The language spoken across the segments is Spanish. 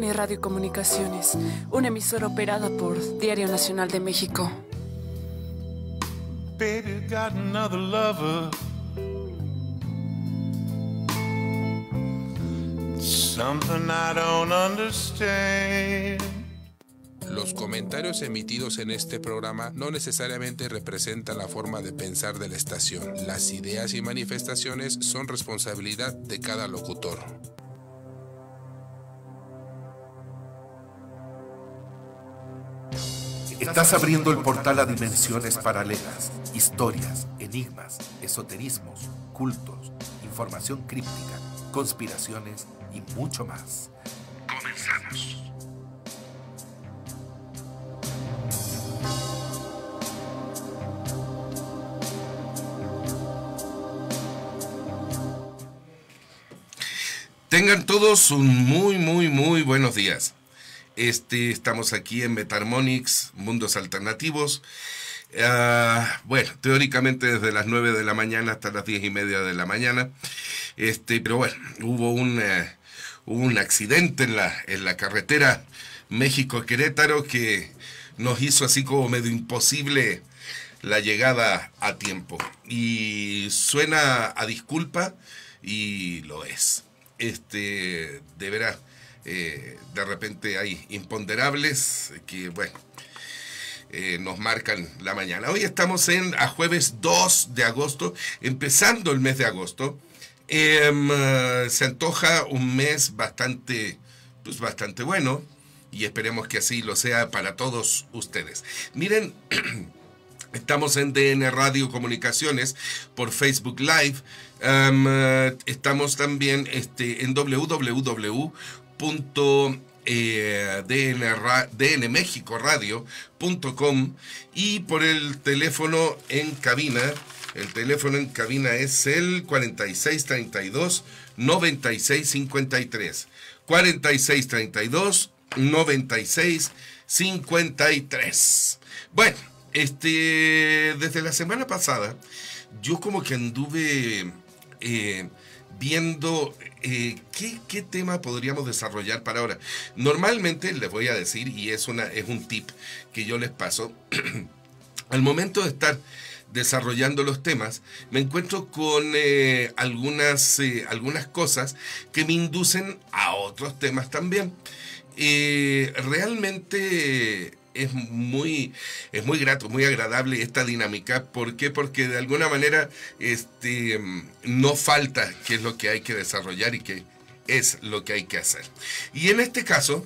DN Radio Comunicaciones, una emisora operada por Diario Nacional de México. Baby got another lover. Something I don't understand. Los comentarios emitidos en este programa no necesariamente representan la forma de pensar de la estación. Las ideas y manifestaciones son responsabilidad de cada locutor. Estás abriendo el portal a dimensiones paralelas, historias, enigmas, esoterismos, cultos, información críptica, conspiraciones y mucho más. Comenzamos. Tengan todos un muy buenos días. Estamos aquí en Metarmonics, Mundos Alternativos. Bueno, teóricamente desde las 9 de la mañana hasta las 10:30 de la mañana. Pero bueno, hubo un accidente en la carretera México-Querétaro que nos hizo así como medio imposible la llegada a tiempo. Y suena a disculpa y lo es. De veras, de repente hay imponderables que, bueno, nos marcan la mañana. Hoy estamos a jueves 2 de agosto, empezando el mes de agosto. Se antoja un mes bastante bueno y esperemos que así lo sea para todos ustedes. Miren, estamos en DN Radio Comunicaciones por Facebook Live. Estamos también en www.dnmexicoradio.com y por el teléfono en cabina. El teléfono en cabina es el 4632-9653. 4632-9653. Bueno, desde la semana pasada, yo como que anduve viendo qué tema podríamos desarrollar para ahora. Normalmente les voy a decir, y es un tip que yo les paso, al momento de estar desarrollando los temas, me encuentro con algunas cosas que me inducen a otros temas también. Realmente es muy grato, muy agradable esta dinámica. ¿Por qué? Porque de alguna manera no falta qué es lo que hay que desarrollar y qué es lo que hay que hacer. Y en este caso,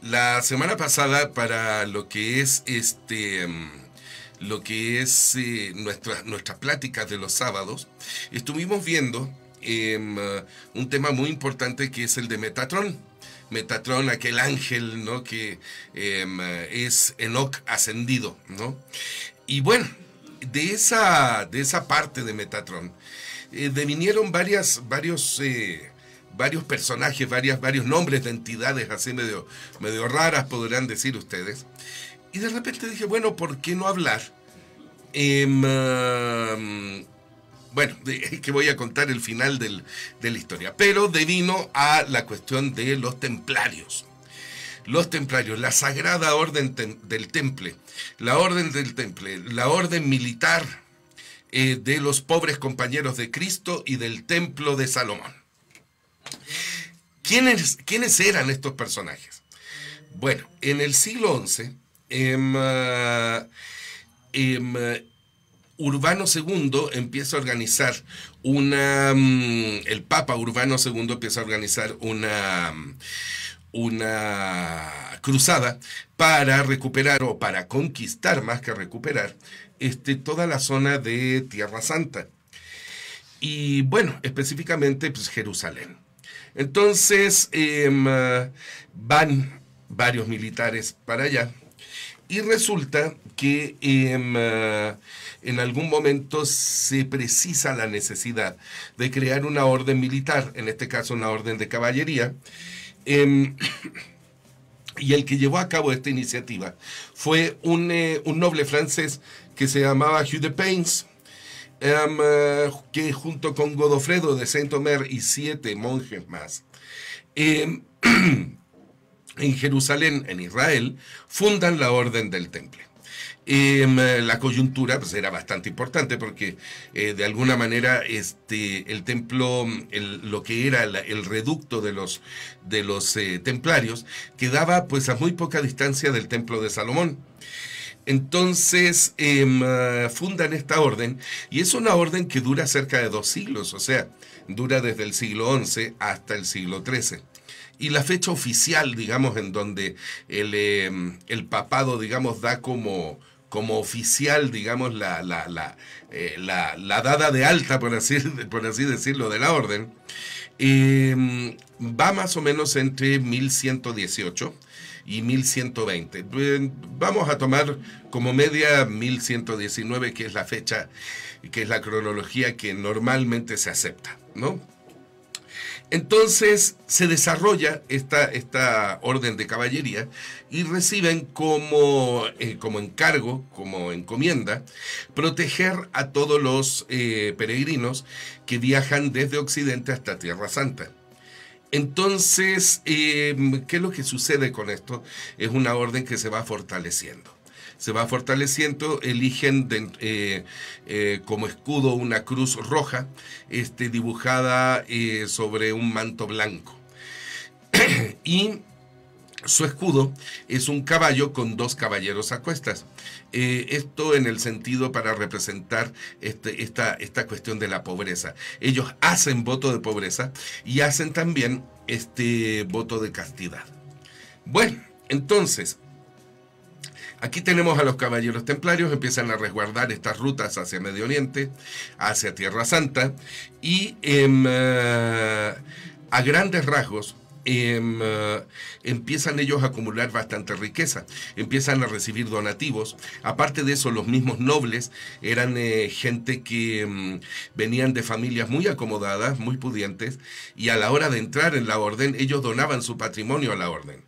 la semana pasada, para lo que es nuestras pláticas de los sábados, estuvimos viendo un tema muy importante que es el de Metatron. Metatron, aquel ángel, ¿no?, que es Enoc ascendido, ¿no? Y bueno, de esa parte de Metatron devinieron varios personajes, varios nombres de entidades así medio raras, podrán decir ustedes. Y de repente dije, bueno, ¿por qué no hablar? Bueno, que voy a contar el final de la historia, pero devino a la cuestión de los templarios. Los templarios, la sagrada orden del Temple, la orden militar de los pobres compañeros de Cristo y del Templo de Salomón. ¿Quiénes eran estos personajes? Bueno, en el siglo XI, Urbano II empieza a organizar el Papa Urbano II empieza a organizar una cruzada para recuperar, o para conquistar más que recuperar, toda la zona de Tierra Santa. Y bueno, específicamente pues Jerusalén. Entonces van varios militares para allá y resulta que en algún momento se precisa la necesidad de crear una orden militar, en este caso una orden de caballería, y el que llevó a cabo esta iniciativa fue un noble francés que se llamaba Hugh de Payens. que junto con Godofredo de Saint-Omer y 7 monjes más, en Jerusalén, en Israel, fundan la Orden del Temple. La coyuntura pues, era bastante importante porque de alguna manera el templo, lo que era el reducto de los templarios, quedaba pues a muy poca distancia del templo de Salomón. Entonces fundan esta orden, y es una orden que dura cerca de 2 siglos, o sea, dura desde el siglo XI hasta el siglo XIII. Y la fecha oficial, digamos, en donde el papado, digamos, da como oficial, digamos, la dada de alta, por así decirlo, de la orden, va más o menos entre 1118 y 1120. Vamos a tomar como media 1119, que es la fecha, que es la cronología que normalmente se acepta, ¿no? Entonces se desarrolla esta orden de caballería y reciben como encargo, como encomienda, proteger a todos los peregrinos que viajan desde Occidente hasta Tierra Santa. Entonces, ¿qué es lo que sucede con esto? Es una orden que se va fortaleciendo. Se va fortaleciendo, eligen como escudo una cruz roja dibujada sobre un manto blanco. Y su escudo es un caballo con 2 caballeros a cuestas. Esto en el sentido para representar esta cuestión de la pobreza. Ellos hacen voto de pobreza y hacen también voto de castidad. Bueno, entonces, aquí tenemos a los caballeros templarios, empiezan a resguardar estas rutas hacia Medio Oriente, hacia Tierra Santa, y a grandes rasgos empiezan ellos a acumular bastante riqueza, empiezan a recibir donativos. Aparte de eso, los mismos nobles eran gente que venían de familias muy acomodadas, muy pudientes, y a la hora de entrar en la orden, ellos donaban su patrimonio a la orden.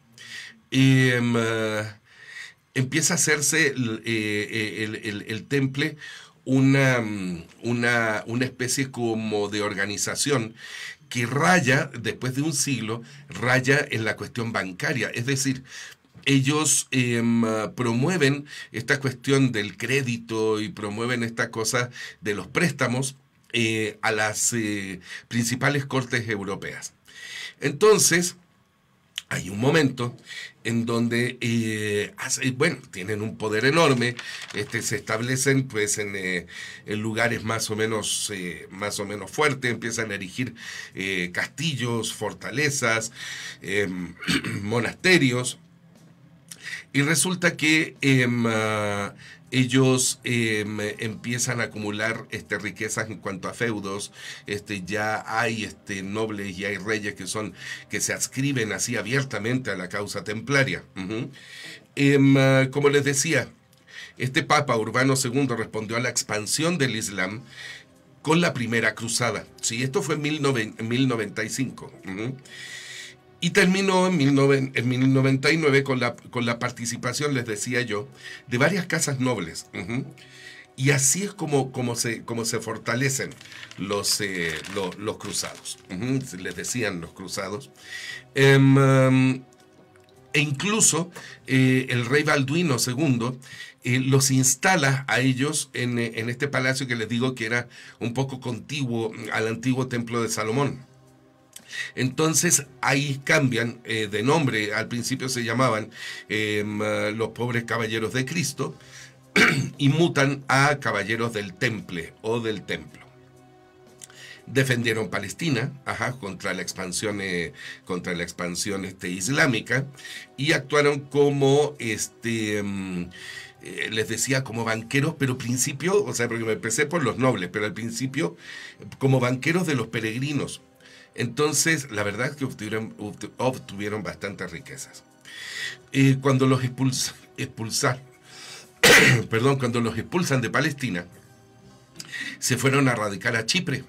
Empieza a hacerse el temple una especie como de organización que raya, después de un siglo, raya en la cuestión bancaria. Es decir, ellos promueven esta cuestión del crédito y promueven esta cosa de los préstamos a las principales cortes europeas. Entonces, hay un momento en donde tienen un poder enorme, se establecen pues en lugares más o menos fuertes, empiezan a erigir castillos, fortalezas, monasterios, y resulta que ellos empiezan a acumular riquezas en cuanto a feudos. Ya hay nobles y hay reyes que se adscriben así abiertamente a la causa templaria. Como les decía, Papa Urbano II respondió a la expansión del Islam con la primera cruzada. Sí, esto fue en 1095. Y terminó en 1099 con la participación, les decía yo, de varias casas nobles. Y así es como se fortalecen los cruzados. Les decían los cruzados. E incluso el rey Balduino II los instala a ellos en este palacio que les digo que era un poco contiguo al antiguo templo de Salomón. Entonces ahí cambian de nombre. Al principio se llamaban los pobres caballeros de Cristo y mutan a caballeros del Temple o del templo. Defendieron Palestina contra la expansión islámica, y actuaron como les decía, como banqueros, pero principio, o sea, porque me empecé por los nobles, pero al principio como banqueros de los peregrinos. Entonces, la verdad es que obtuvieron bastantes riquezas. Cuando los cuando los expulsan de Palestina, se fueron a radicar a Chipre.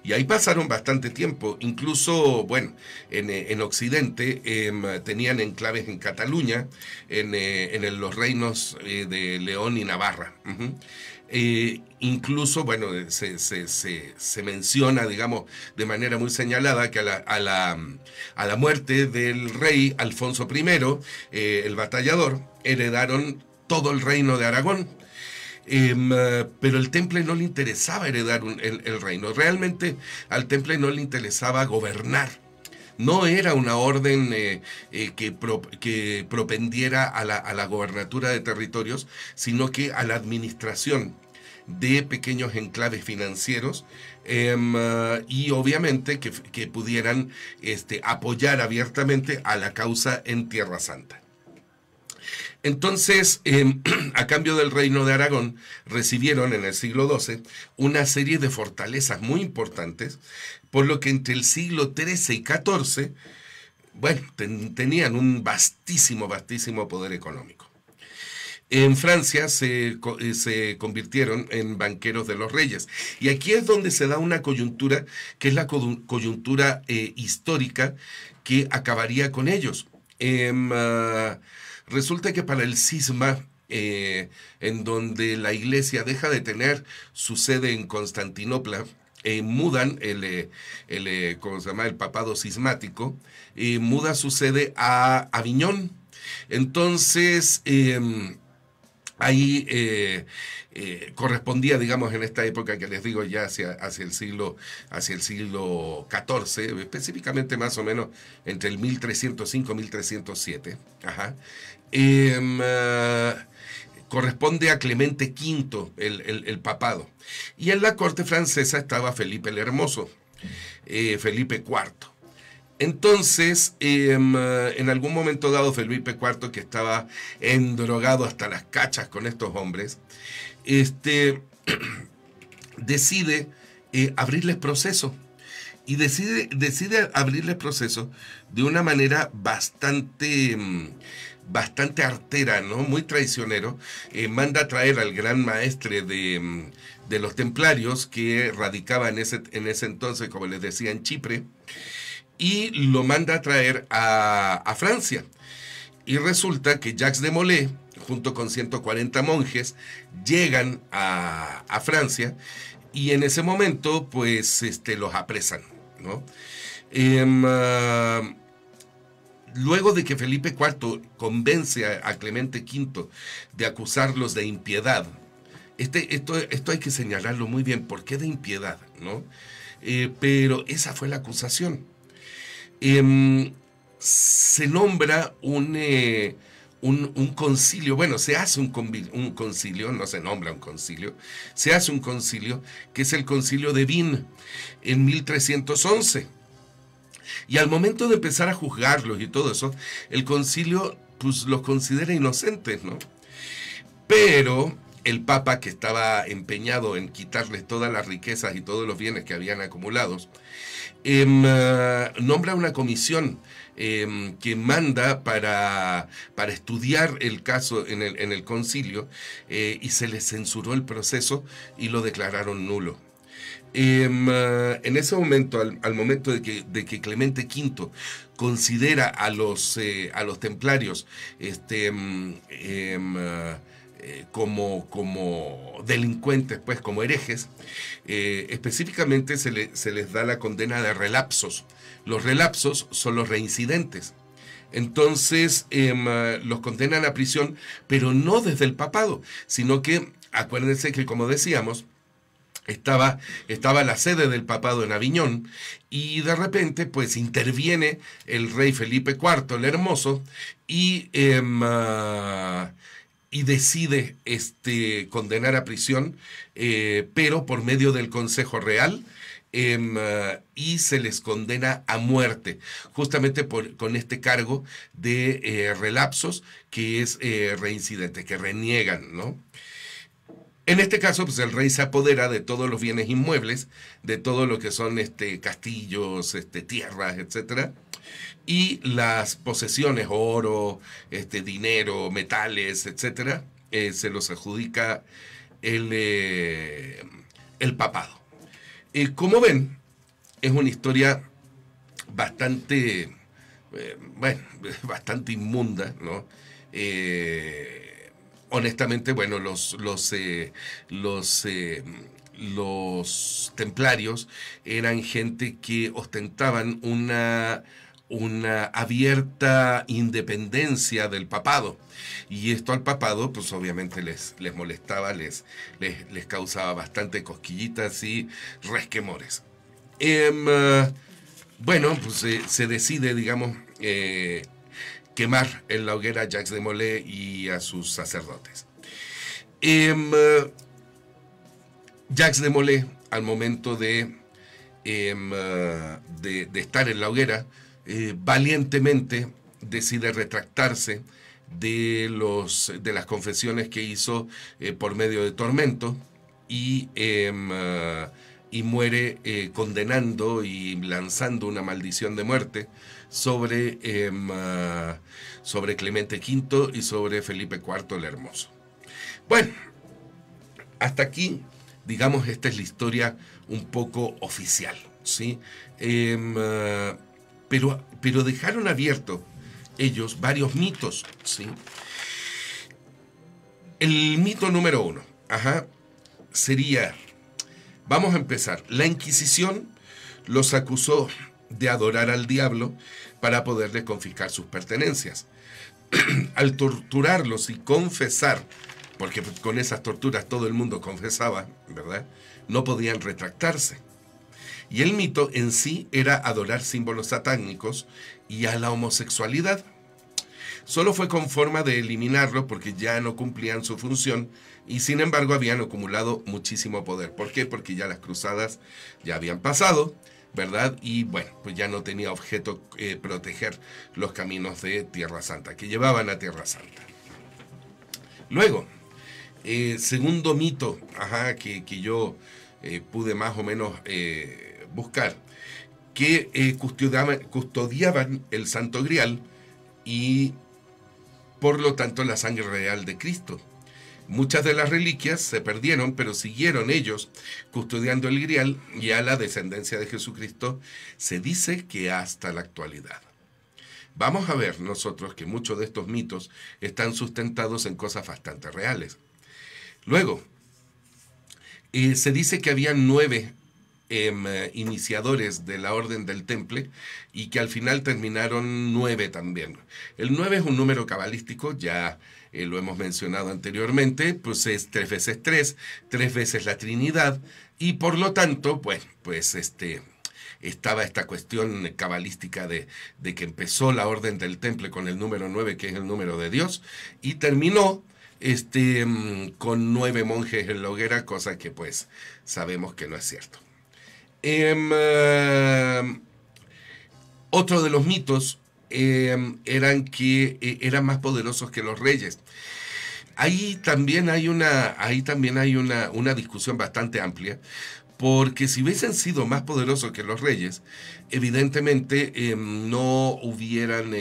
Y ahí pasaron bastante tiempo. Incluso, bueno, en Occidente tenían enclaves en Cataluña, en los reinos de León y Navarra. Incluso, bueno, se menciona, digamos, de manera muy señalada que a la muerte del rey Alfonso I, el batallador, heredaron todo el reino de Aragón. Pero el Temple no le interesaba heredar el reino. Realmente al Temple no le interesaba gobernar. No era una orden que propendiera a la gobernatura de territorios, sino que a la administración de pequeños enclaves financieros, y obviamente que pudieran apoyar abiertamente a la causa en Tierra Santa. Entonces, a cambio del reino de Aragón, recibieron en el siglo XII una serie de fortalezas muy importantes, por lo que entre el siglo XIII y XIV, bueno, tenían un vastísimo poder económico. En Francia se convirtieron en banqueros de los reyes. Y aquí es donde se da una coyuntura, que es la coyuntura histórica que acabaría con ellos. Resulta que para el cisma, en donde la iglesia deja de tener su sede en Constantinopla, mudan ¿cómo se llama? El papado cismático, muda su sede a Aviñón. Entonces, ahí correspondía, digamos, en esta época que les digo ya hacia el siglo XIV, específicamente más o menos entre el 1305 y 1307. Ajá. Corresponde a Clemente V el papado. Y en la corte francesa estaba Felipe el Hermoso, Felipe IV. Entonces, en algún momento dado, Felipe IV, que estaba endrogado hasta las cachas con estos hombres, decide abrirles proceso. Y decide abrirles proceso de una manera bastante artera, ¿no? Muy traicionero. Manda a traer al gran maestre de los templarios, que radicaba en ese entonces, como les decía, en Chipre, y lo manda a traer a Francia. Y resulta que Jacques de Molay, junto con 140 monjes, llegan a Francia, y en ese momento, pues, los apresan, ¿no? Luego de que Felipe IV convence a Clemente V de acusarlos de impiedad, esto hay que señalarlo muy bien. ¿Por qué de impiedad, no? Pero esa fue la acusación. Se nombra un concilio. Bueno, se hace un concilio, no se nombra un concilio, se hace un concilio, que es el concilio de Vienne, en 1311. Y al momento de empezar a juzgarlos y todo eso, el concilio pues los considera inocentes, ¿no? Pero el Papa, que estaba empeñado en quitarles todas las riquezas y todos los bienes que habían acumulados, nombra una comisión que manda para estudiar el caso en el concilio, y se les censuró el proceso y lo declararon nulo. En ese momento, al momento de que Clemente V considera a los templarios como delincuentes, pues, como herejes, específicamente se les da la condena de relapsos. Los relapsos son los reincidentes. Entonces los condenan a prisión, pero no desde el papado, sino que, acuérdense que, como decíamos, estaba la sede del papado en Aviñón, y de repente pues interviene el rey Felipe IV el Hermoso y decide condenar a prisión, pero por medio del Consejo Real, y se les condena a muerte, justamente con este cargo de relapsos, que es reincidente, que reniegan, ¿no? En este caso, pues el rey se apodera de todos los bienes inmuebles, de todo lo que son castillos, tierras, etcétera, y las posesiones, oro, dinero, metales, etcétera, se los adjudica el papado. Como ven, es una historia bastante, bastante inmunda, ¿no? honestamente, bueno, los templarios eran gente que ostentaban una abierta independencia del papado, y esto al papado pues obviamente les molestaba, les causaba bastante cosquillitas y resquemores. Bueno, pues se decide, digamos, quemar en la hoguera a Jacques de Molay y a sus sacerdotes. Jacques de Molay, al momento de estar en la hoguera, valientemente decide retractarse de las confesiones que hizo por medio de tormento, y muere condenando y lanzando una maldición de muerte sobre Clemente V y sobre Felipe IV el Hermoso. Bueno, hasta aquí, digamos, esta es la historia un poco oficial, ¿sí? Pero dejaron abierto ellos varios mitos, ¿sí? El mito número 1, sería, vamos a empezar, la Inquisición los acusó de adorar al diablo para poderles confiscar sus pertenencias. Al torturarlos y confesar, porque con esas torturas todo el mundo confesaba, ¿verdad?, no podían retractarse. Y el mito en sí era adorar símbolos satánicos y a la homosexualidad. Solo fue con forma de eliminarlo porque ya no cumplían su función, y sin embargo habían acumulado muchísimo poder. ¿Por qué? Porque ya las cruzadas ya habían pasado, ¿verdad? Y bueno, pues ya no tenía objeto proteger los caminos de Tierra Santa, que llevaban a Tierra Santa. Luego, segundo mito, que yo pude más o menos buscar, que custodiaban el Santo Grial y por lo tanto la sangre real de Cristo. Muchas de las reliquias se perdieron, pero siguieron ellos custodiando el Grial, y a la descendencia de Jesucristo se dice que hasta la actualidad. Vamos a ver nosotros que muchos de estos mitos están sustentados en cosas bastante reales. Luego, se dice que había 9 iniciadores de la Orden del Temple, y que al final terminaron 9 también. El 9 es un número cabalístico, ya lo hemos mencionado anteriormente, pues es 3 veces 3, 3 veces la Trinidad, y por lo tanto, pues estaba esta cuestión cabalística de que empezó la Orden del Temple con el número 9, que es el número de Dios, y terminó con 9 monjes en la hoguera, cosa que pues sabemos que no es cierto. Otro de los mitos eran que eran más poderosos que los reyes. Ahí también hay una discusión bastante amplia, porque si hubiesen sido más poderosos que los reyes, evidentemente no hubieran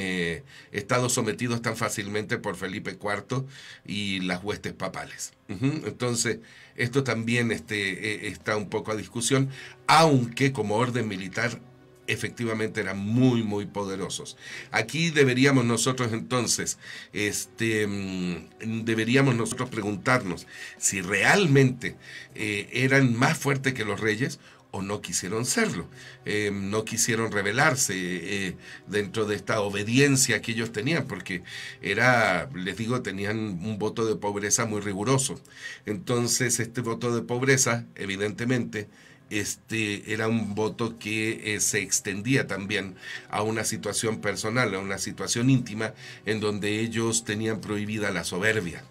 estado sometidos tan fácilmente por Felipe IV y las huestes papales. Entonces, esto también está un poco a discusión, aunque como orden militar efectivamente eran muy, muy poderosos. Aquí deberíamos nosotros entonces, preguntarnos si realmente eran más fuertes que los reyes o no quisieron serlo, no quisieron rebelarse dentro de esta obediencia que ellos tenían, porque tenían un voto de pobreza muy riguroso. Entonces este voto de pobreza, evidentemente, era un voto que se extendía también a una situación personal, a una situación íntima, en donde ellos tenían prohibida la soberbia.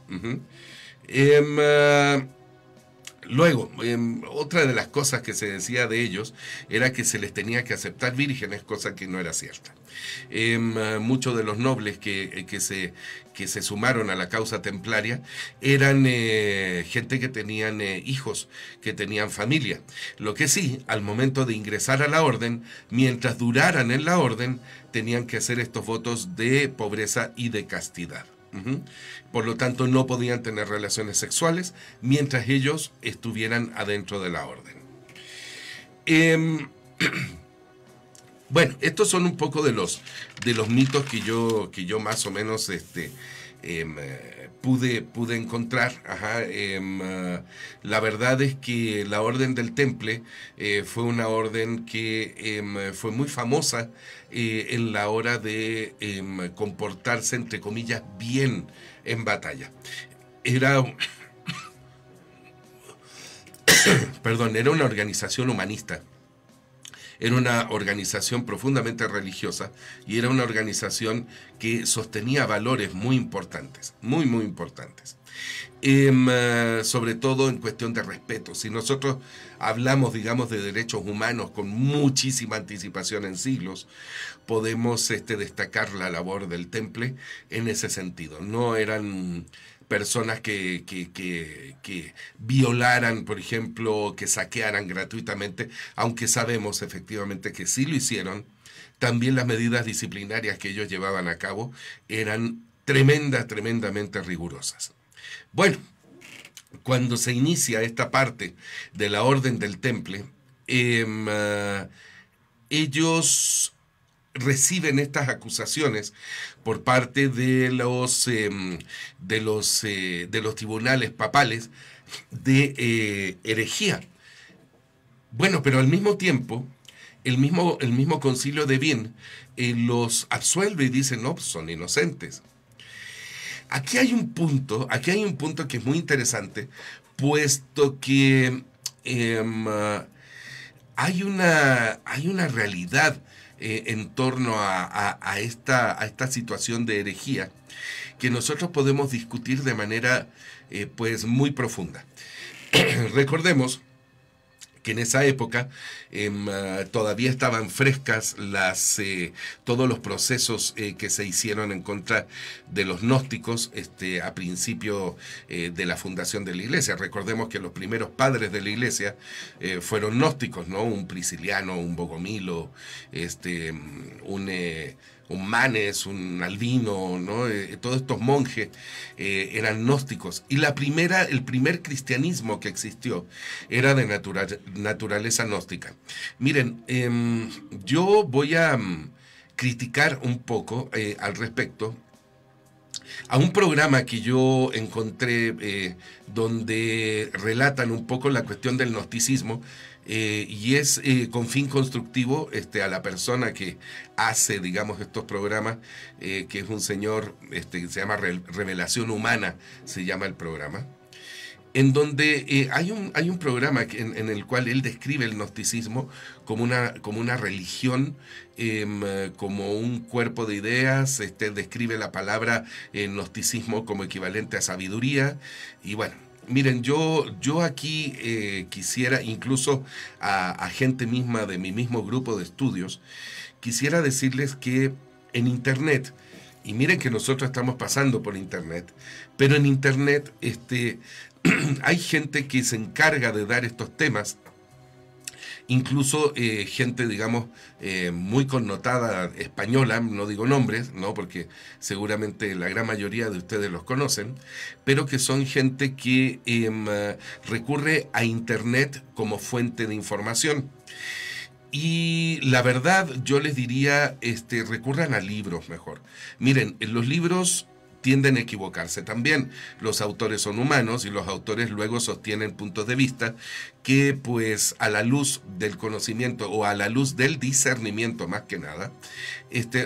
Luego, otra de las cosas que se decía de ellos era que se les tenía que aceptar vírgenes, cosa que no era cierta. Muchos de los nobles que se sumaron a la causa templaria eran gente que tenían hijos, que tenían familia. Lo que sí, al momento de ingresar a la orden, mientras duraran en la orden, tenían que hacer estos votos de pobreza y de castidad. Por lo tanto, no podían tener relaciones sexuales mientras ellos estuvieran adentro de la orden. Bueno, estos son un poco de los mitos que yo más o menos pude encontrar. La verdad es que la Orden del Temple fue una orden que fue muy famosa en la hora de comportarse, entre comillas, bien en batalla. Era una organización humanista. Era una organización profundamente religiosa y era una organización que sostenía valores muy importantes, muy, muy importantes. Sobre todo en cuestión de respeto. Si nosotros hablamos, digamos, de derechos humanos con muchísima anticipación en siglos, podemos destacar la labor del Temple en ese sentido. No eran personas que violaran, por ejemplo, que saquearan gratuitamente, aunque sabemos efectivamente que sí lo hicieron. También las medidas disciplinarias que ellos llevaban a cabo eran tremendamente rigurosas. Bueno, cuando se inicia esta parte de la Orden del Temple, ellos reciben estas acusaciones por parte de los tribunales papales de herejía. Bueno, pero al mismo tiempo, el mismo concilio de Vienne los absuelve y dice, no, son inocentes. Aquí hay un punto que es muy interesante, puesto que hay una realidad en torno a esta situación de herejía que nosotros podemos discutir de manera pues muy profunda. Recordemos que en esa época todavía estaban frescas todos los procesos que se hicieron en contra de los gnósticos a principio de la fundación de la Iglesia. Recordemos que los primeros padres de la Iglesia fueron gnósticos, ¿no? Un Prisciliano, un Bogomilo, un Manes, un Albino, ¿no? Todos estos monjes eran gnósticos. Y el primer cristianismo que existió era de naturaleza gnóstica. Miren, yo voy a criticar un poco al respecto a un programa que yo encontré donde relatan un poco la cuestión del gnosticismo. Y es con fin constructivo a la persona que hace, digamos, estos programas, que es un señor que se llama Revelación Humana, se llama el programa, en donde hay un programa en el cual él describe el gnosticismo como una religión, como un cuerpo de ideas, describe la palabra gnosticismo como equivalente a sabiduría, y bueno. Miren, yo aquí quisiera, incluso a gente misma de mi mismo grupo de estudios, quisiera decirles que en Internet, y miren que nosotros estamos pasando por Internet, pero en Internet hay gente que se encarga de dar estos temas, incluso gente, digamos, muy connotada española, no digo nombres, ¿no? Porque seguramente la gran mayoría de ustedes los conocen, pero que son gente que recurre a Internet como fuente de información. Y la verdad, yo les diría, recurran a libros mejor. Miren, los libros tienden a equivocarse también. Los autores son humanos y los autores luego sostienen puntos de vista que, pues, a la luz del conocimiento o a la luz del discernimiento más que nada,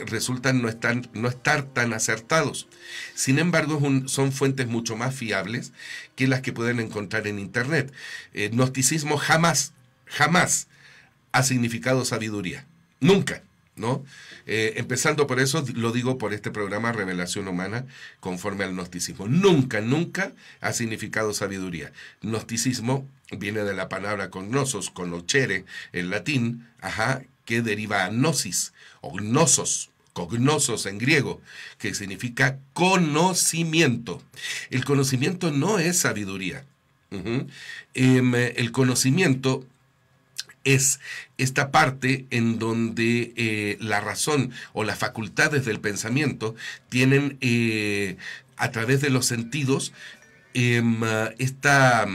resultan no estar tan acertados. Sin embargo, son fuentes mucho más fiables que las que pueden encontrar en Internet. Gnosticismo jamás ha significado sabiduría. Nunca, ¿no? Empezando por eso, lo digo por este programa Revelación Humana, conforme al gnosticismo. Nunca ha significado sabiduría. Gnosticismo viene de la palabra cognosos, conocere, en latín, que deriva a gnosis, o gnosos, cognosos en griego, que significa conocimiento. El conocimiento no es sabiduría. El conocimiento es esta parte en donde la razón o las facultades del pensamiento tienen a través de los sentidos esta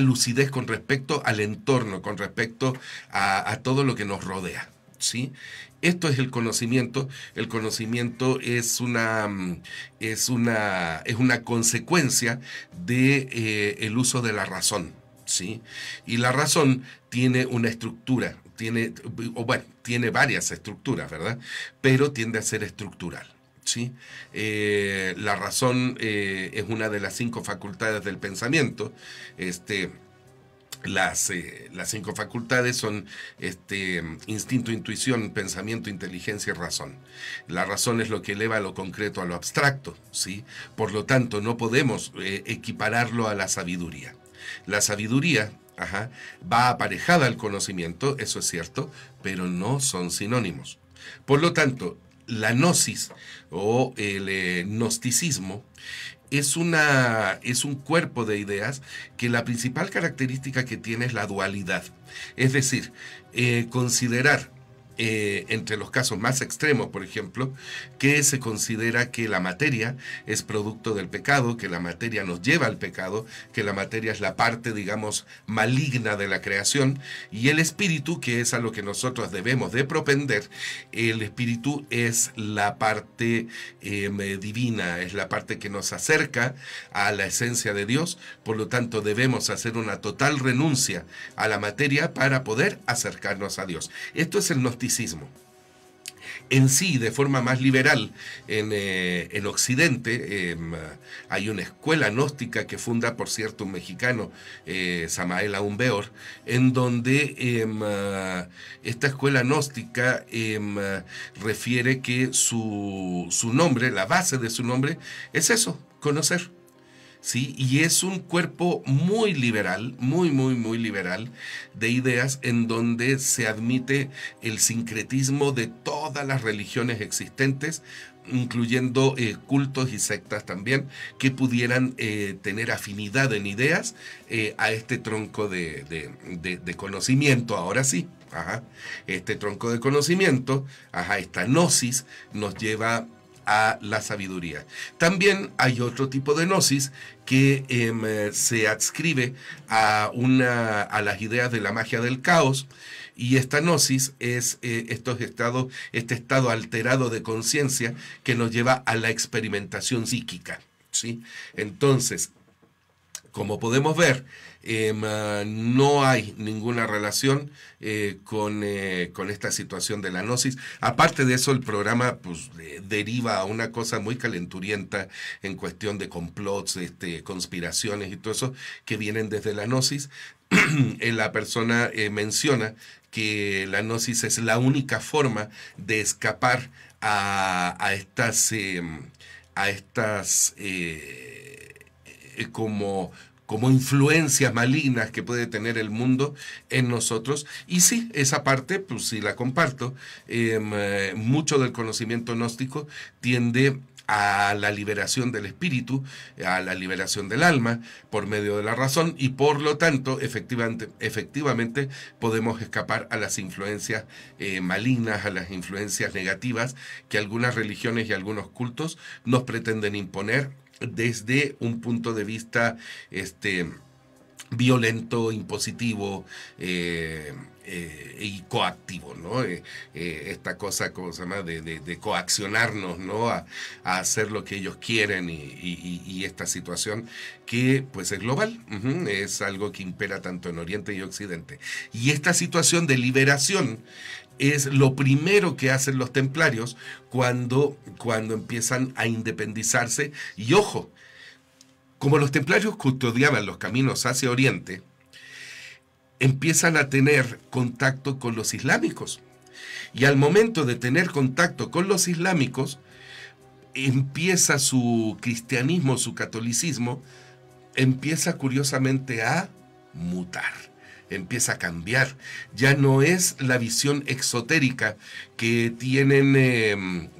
lucidez con respecto al entorno, con respecto a todo lo que nos rodea. ¿sí? Esto es el conocimiento. El conocimiento es una consecuencia de el uso de la razón, ¿sí? Y la razón tiene una estructura, tiene varias estructuras, ¿verdad? Pero tiende a ser estructural, ¿sí? La razón es una de las 5 facultades del pensamiento. Las 5 facultades son instinto, intuición, pensamiento, inteligencia y razón. La razón es lo que eleva lo concreto a lo abstracto, ¿sí? Por lo tanto, no podemos equipararlo a la sabiduría. La sabiduría va aparejada al conocimiento, eso es cierto, pero no son sinónimos. Por lo tanto, la gnosis o el gnosticismo es un cuerpo de ideas que la principal característica que tiene es la dualidad. Es decir, considerar entre los casos más extremos, por ejemplo, que se considera que la materia es producto del pecado, que la materia nos lleva al pecado, que la materia es la parte, digamos, maligna de la creación, y el espíritu, que es a lo que nosotros debemos de propender, el espíritu es la parte divina, es la parte que nos acerca a la esencia de Dios. Por lo tanto, debemos hacer una total renuncia a la materia para poder acercarnos a Dios. Esto es el gnosticismo. En sí, de forma más liberal, en Occidente hay una escuela gnóstica que funda, por cierto, un mexicano, Samael Aumbeor, en donde esta escuela gnóstica refiere que su nombre, la base de su nombre, es eso, conocer. ¿Sí? Y es un cuerpo muy liberal, muy liberal de ideas, en donde se admite el sincretismo de todas las religiones existentes, incluyendo cultos y sectas también, que pudieran tener afinidad en ideas a este tronco de conocimiento, ahora sí. Este tronco de conocimiento, esta gnosis, nos lleva a la sabiduría. También hay otro tipo de gnosis que se adscribe a las ideas de la magia del caos, y esta gnosis es este estado alterado de conciencia que nos lleva a la experimentación psíquica, ¿sí? Entonces, como podemos ver, no hay ninguna relación con esta situación de la gnosis. Aparte de eso, el programa pues, deriva a una cosa muy calenturienta en cuestión de complots, conspiraciones y todo eso que vienen desde la gnosis. La persona menciona que la gnosis es la única forma de escapar a estas como influencias malignas que puede tener el mundo en nosotros. Y sí, esa parte, pues sí la comparto. Mucho del conocimiento gnóstico tiende a la liberación del espíritu, a la liberación del alma por medio de la razón, y por lo tanto efectivamente podemos escapar a las influencias malignas, a las influencias negativas que algunas religiones y algunos cultos nos pretenden imponer desde un punto de vista violento, impositivo y coactivo, ¿no? Esta cosa, ¿cómo se llama?, de coaccionarnos, ¿no?, a hacer lo que ellos quieren, y esta situación que pues es global, es algo que impera tanto en Oriente y Occidente. Y esta situación de liberación es lo primero que hacen los templarios cuando empiezan a independizarse. Y ojo, como los templarios custodiaban los caminos hacia Oriente, empiezan a tener contacto con los islámicos. Y al momento de tener contacto con los islámicos, empieza su cristianismo, su catolicismo, empieza curiosamente a mutar. Empieza a cambiar. Ya no es la visión exotérica que tienen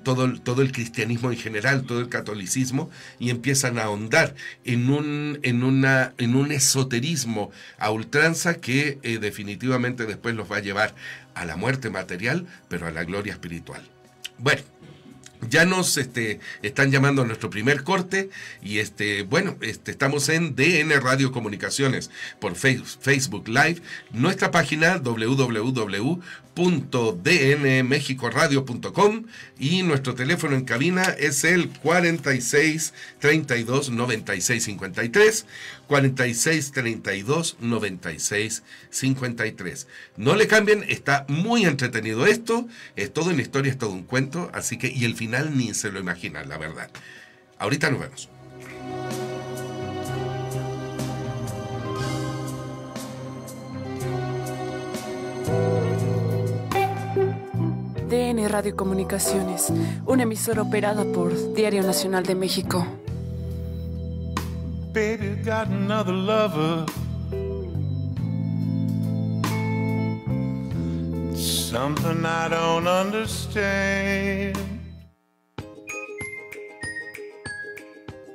todo el cristianismo en general, todo el catolicismo, y empiezan a ahondar en un esoterismo a ultranza que definitivamente después los va a llevar a la muerte material, pero a la gloria espiritual. Bueno, ya nos están llamando a nuestro primer corte y estamos en DN Radio Comunicaciones por Facebook Live, nuestra página www.dnmexicoradio.com y nuestro teléfono en cabina es el 46 32 96 53, 46 32 96 53. No le cambien, está muy entretenido esto, es todo una historia, es todo un cuento, así que, y el final ni se lo imaginan, la verdad. Ahorita nos vemos. DN Radio Comunicaciones, una emisora operada por Diario Nacional de México. Baby got another lover. Something I don't understand.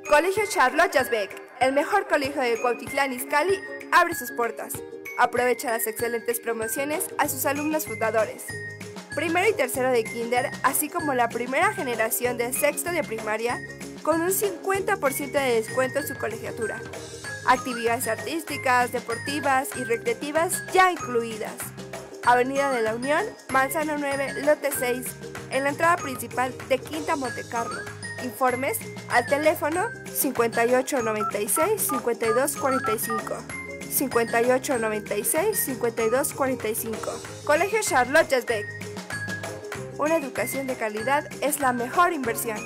Colegio Charlotte Jasbeck, el mejor colegio de Cuautitlán Izcalli, abre sus puertas. Aprovecha las excelentes promociones a sus alumnos fundadores. Primero y tercero de kinder, así como la primera generación de sexto de primaria, con un 50% de descuento en su colegiatura. Actividades artísticas, deportivas y recreativas ya incluidas. Avenida de la Unión, Manzano 9, Lote 6, en la entrada principal de Quinta Montecarlo. Informes al teléfono 5896-5245. 5896-5245. Colegio Charlotte Jasbeck. Una educación de calidad es la mejor inversión.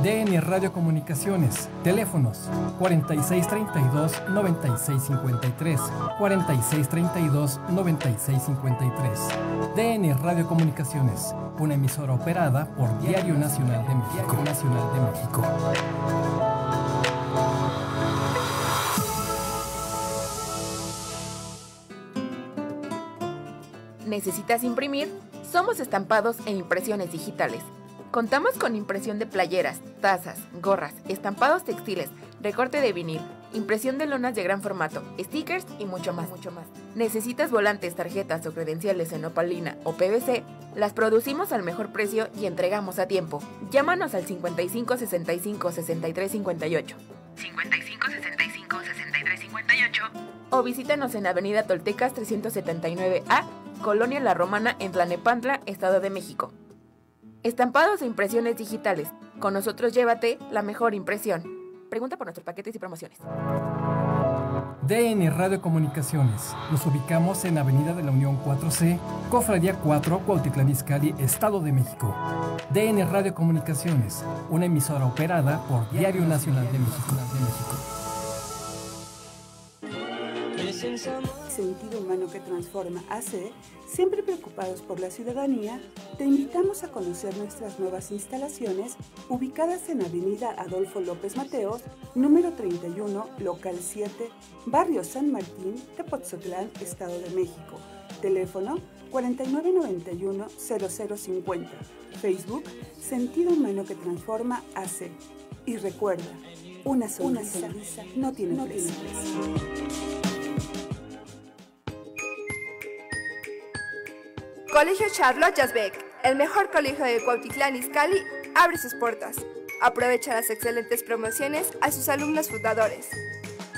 DN Radio Comunicaciones, teléfonos 4632-9653, 4632-9653. DN Radio Comunicaciones, una emisora operada por Diario Nacional de México. ¿Necesitas imprimir? Somos Estampados e Impresiones Digitales. Contamos con impresión de playeras, tazas, gorras, estampados textiles, recorte de vinil, impresión de lonas de gran formato, stickers y mucho más. ¿Necesitas volantes, tarjetas o credenciales en opalina o PVC? Las producimos al mejor precio y entregamos a tiempo. Llámanos al 55 65 63 58. 55 65 63 58 o visítanos en Avenida Toltecas 379A, Colonia La Romana, en Tlalnepantla, Estado de México. Estampados e impresiones digitales. Con nosotros llévate la mejor impresión. Pregunta por nuestros paquetes y promociones. DN Radio Comunicaciones. Nos ubicamos en Avenida de la Unión 4C, Cofradía 4, Cuautitlán Izcalli, Estado de México. DN Radio Comunicaciones, una emisora operada por Diario Nacional de México. Sentido Humano que Transforma AC, siempre preocupados por la ciudadanía, te invitamos a conocer nuestras nuevas instalaciones ubicadas en Avenida Adolfo López Mateos, número 31, local 7, Barrio San Martín, Tepotzotlán, Estado de México. Teléfono 4991-0050. Facebook Sentido Humano que Transforma AC. Y recuerda, una sonrisa no tiene precio. Colegio Charlotte Jasbeck, el mejor colegio de Cuautitlán Izcalli, abre sus puertas. Aprovecha las excelentes promociones a sus alumnos fundadores.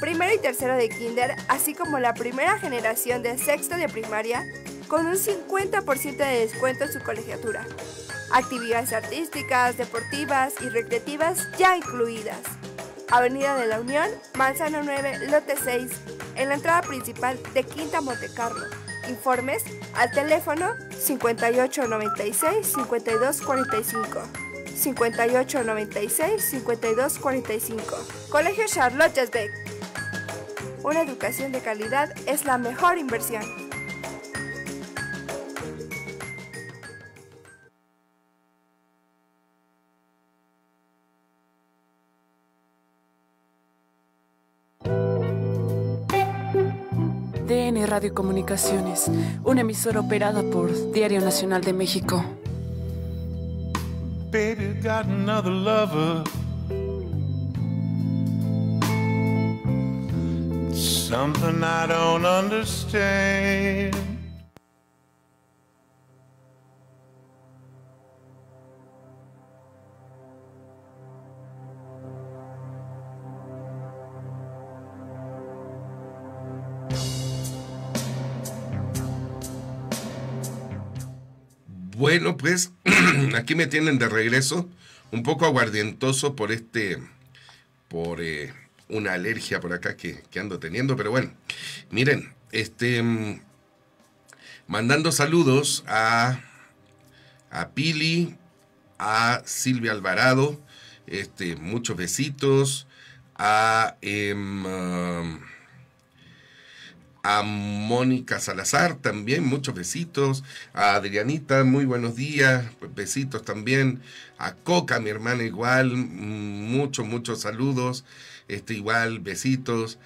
Primero y tercero de kinder, así como la primera generación de sexto de primaria, con un 50% de descuento en su colegiatura. Actividades artísticas, deportivas y recreativas ya incluidas. Avenida de la Unión, Manzano 9, Lote 6, en la entrada principal de Quinta Montecarlo. Informes al teléfono 5896-5245. 5896-5245. Colegio Charlotte Jasbeck. Una educación de calidad es la mejor inversión. DN Radio Comunicaciones, una emisora operada por Diario Nacional de México. baby got another lover. Something I don't understand. Bueno, pues aquí me tienen de regreso, un poco aguardientoso por una alergia por acá que ando teniendo, pero bueno, miren, mandando saludos a Pili, a Silvia Alvarado, muchos besitos, a Mónica Salazar también, muchos besitos, a Adrianita, muy buenos días, besitos también, a Coca, mi hermana igual, muchos saludos, igual, besitos,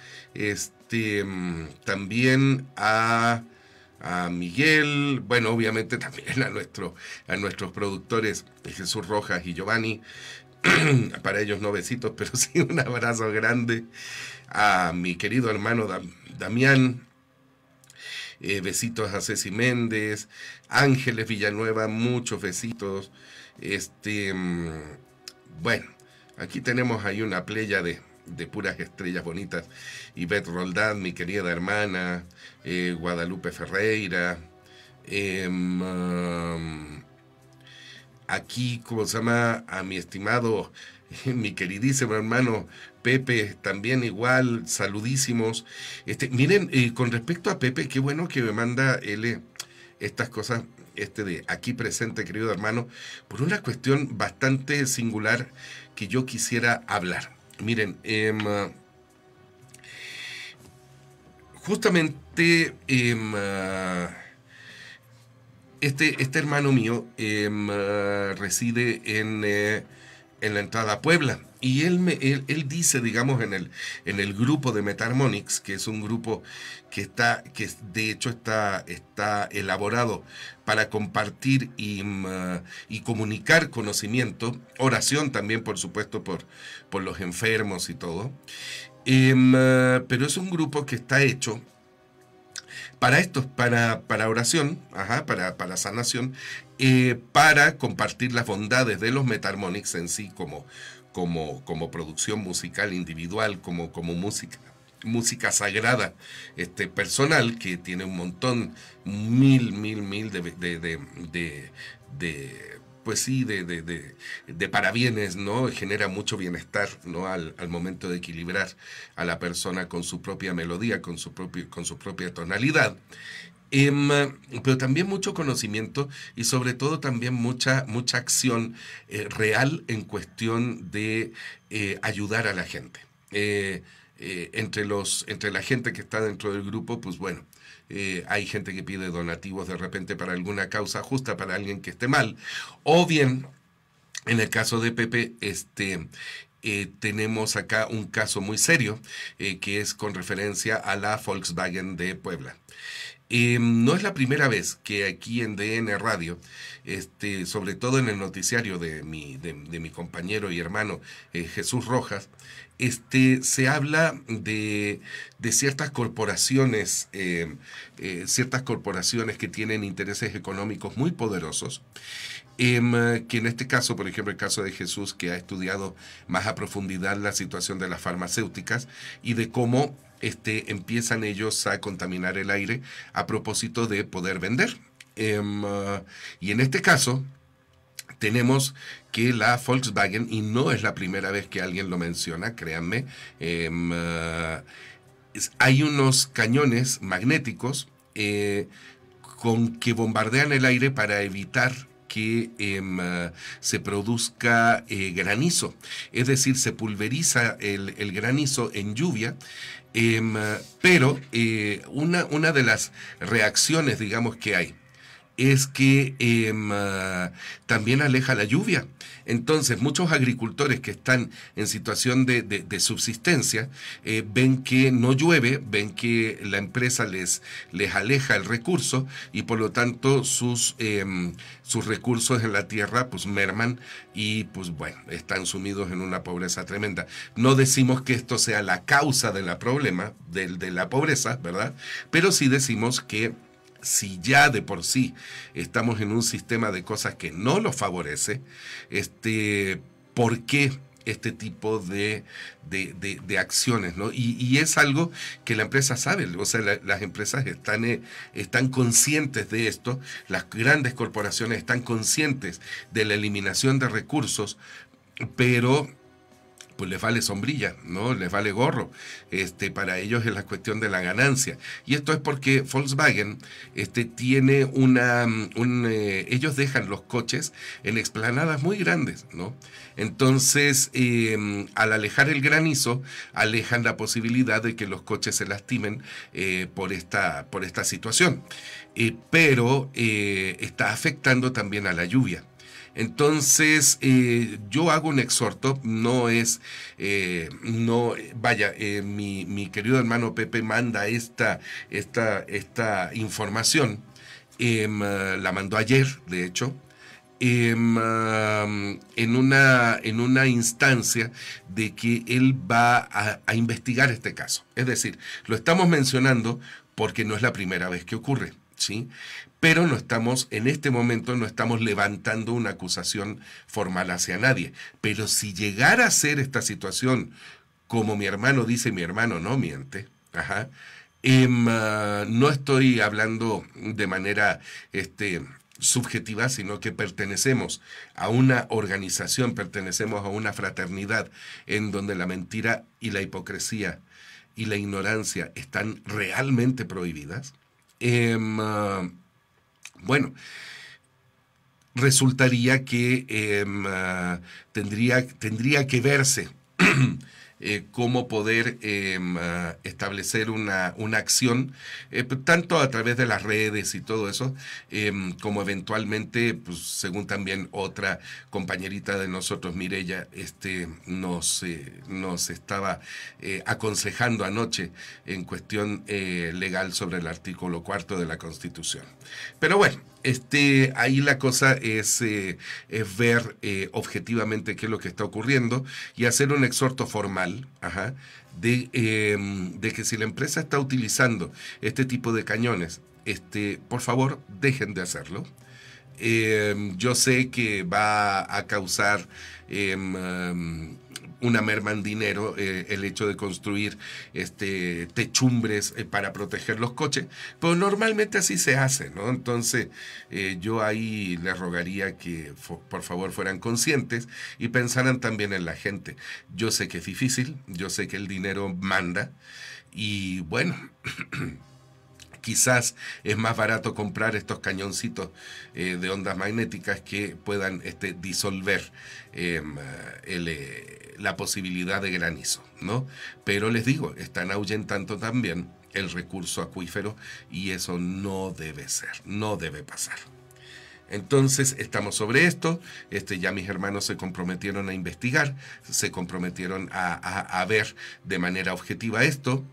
también a Miguel, bueno, obviamente también a nuestros productores Jesús Rojas y Giovanni, para ellos no besitos, pero sí un abrazo grande, a mi querido hermano Damián, besitos a Ceci Méndez, Ángeles Villanueva, muchos besitos, bueno, aquí tenemos ahí una playa de puras estrellas bonitas, Ivette Roldán, mi querida hermana, Guadalupe Ferreira, aquí, ¿cómo se llama? A mi estimado, mi queridísimo hermano Pepe, también igual, saludísimos. Miren, con respecto a Pepe, qué bueno que me manda él estas cosas, de aquí presente, querido hermano, por una cuestión bastante singular que yo quisiera hablar. Miren, justamente este hermano mío reside en la entrada a Puebla, y él dice, digamos, en el grupo de Metarmonics, que es un grupo que de hecho está elaborado para compartir y comunicar conocimiento, oración también, por supuesto, por los enfermos y todo, pero es un grupo que está hecho para oración, para sanación, para compartir las bondades de los Metarmonics en sí como producción musical individual, como música sagrada, personal, que tiene un montón, mil pues sí, de parabienes, ¿no? Genera mucho bienestar, ¿no? Al momento de equilibrar a la persona con su propia melodía, con su propia tonalidad. Pero también mucho conocimiento y sobre todo también mucha acción real en cuestión de ayudar a la gente. Entre la gente que está dentro del grupo, pues bueno, hay gente que pide donativos de repente para alguna causa justa, para alguien que esté mal, o bien, en el caso de Pepe, tenemos acá un caso muy serio, que es con referencia a la Volkswagen de Puebla. No es la primera vez que aquí en DN Radio, sobre todo en el noticiario de mi compañero y hermano Jesús Rojas, se habla de ciertas corporaciones que tienen intereses económicos muy poderosos, que en este caso, por ejemplo, el caso de Jesús, que ha estudiado más a profundidad la situación de las farmacéuticas y de cómo empiezan ellos a contaminar el aire a propósito de poder vender. Y en este caso tenemos que la Volkswagen, y no es la primera vez que alguien lo menciona, créanme, hay unos cañones magnéticos con que bombardean el aire para evitar que se produzca granizo, es decir, se pulveriza el granizo en lluvia, pero una de las reacciones, digamos, que hay es que también aleja la lluvia. Entonces, muchos agricultores que están en situación de subsistencia ven que no llueve, ven que la empresa les aleja el recurso y por lo tanto sus recursos en la tierra pues merman y pues bueno, están sumidos en una pobreza tremenda. No decimos que esto sea la causa del problema, de la pobreza, ¿verdad? Pero sí decimos que si ya de por sí estamos en un sistema de cosas que no los favorece, ¿por qué este tipo de acciones, ¿no? Y es algo que la empresa sabe, o sea, las empresas están conscientes de esto, las grandes corporaciones están conscientes de la eliminación de recursos, pero pues les vale sombrilla, ¿no? Les vale gorro. Para ellos es la cuestión de la ganancia. Y esto es porque Volkswagen tiene ellos dejan los coches en explanadas muy grandes, ¿no? Entonces, al alejar el granizo, alejan la posibilidad de que los coches se lastimen por esta situación. Pero está afectando también a la lluvia. Entonces, yo hago un exhorto, mi querido hermano Pepe manda esta información, la mandó ayer, de hecho, en una instancia de que él va a investigar este caso. Es decir, lo estamos mencionando porque no es la primera vez que ocurre, ¿sí? Pero en este momento no estamos levantando una acusación formal hacia nadie. Pero si llegara a ser esta situación, como mi hermano dice, mi hermano no miente, no estoy hablando de manera subjetiva, sino que pertenecemos a una organización, pertenecemos a una fraternidad en donde la mentira y la hipocresía y la ignorancia están realmente prohibidas. Bueno, resultaría que tendría que verse cómo poder establecer una acción, tanto a través de las redes y todo eso, como eventualmente, pues, según también otra compañerita de nosotros, Mireya, nos estaba aconsejando anoche en cuestión legal sobre el artículo 4 de la Constitución. Pero bueno, ahí la cosa es ver objetivamente qué es lo que está ocurriendo y hacer un exhorto formal de que si la empresa está utilizando este tipo de cañones, por favor, dejen de hacerlo. Yo sé que va a causar una merma en dinero el hecho de construir techumbres para proteger los coches, pero normalmente así se hace, ¿no? Entonces yo ahí les rogaría que por favor fueran conscientes y pensaran también en la gente. Yo sé que es difícil, yo sé que el dinero manda y bueno, quizás es más barato comprar estos cañoncitos de ondas magnéticas que puedan disolver la posibilidad de granizo, ¿no? Pero les digo, están ahuyentando también el recurso acuífero y eso no debe ser, no debe pasar. Entonces, estamos sobre esto, ya mis hermanos se comprometieron a investigar, se comprometieron a ver de manera objetiva esto.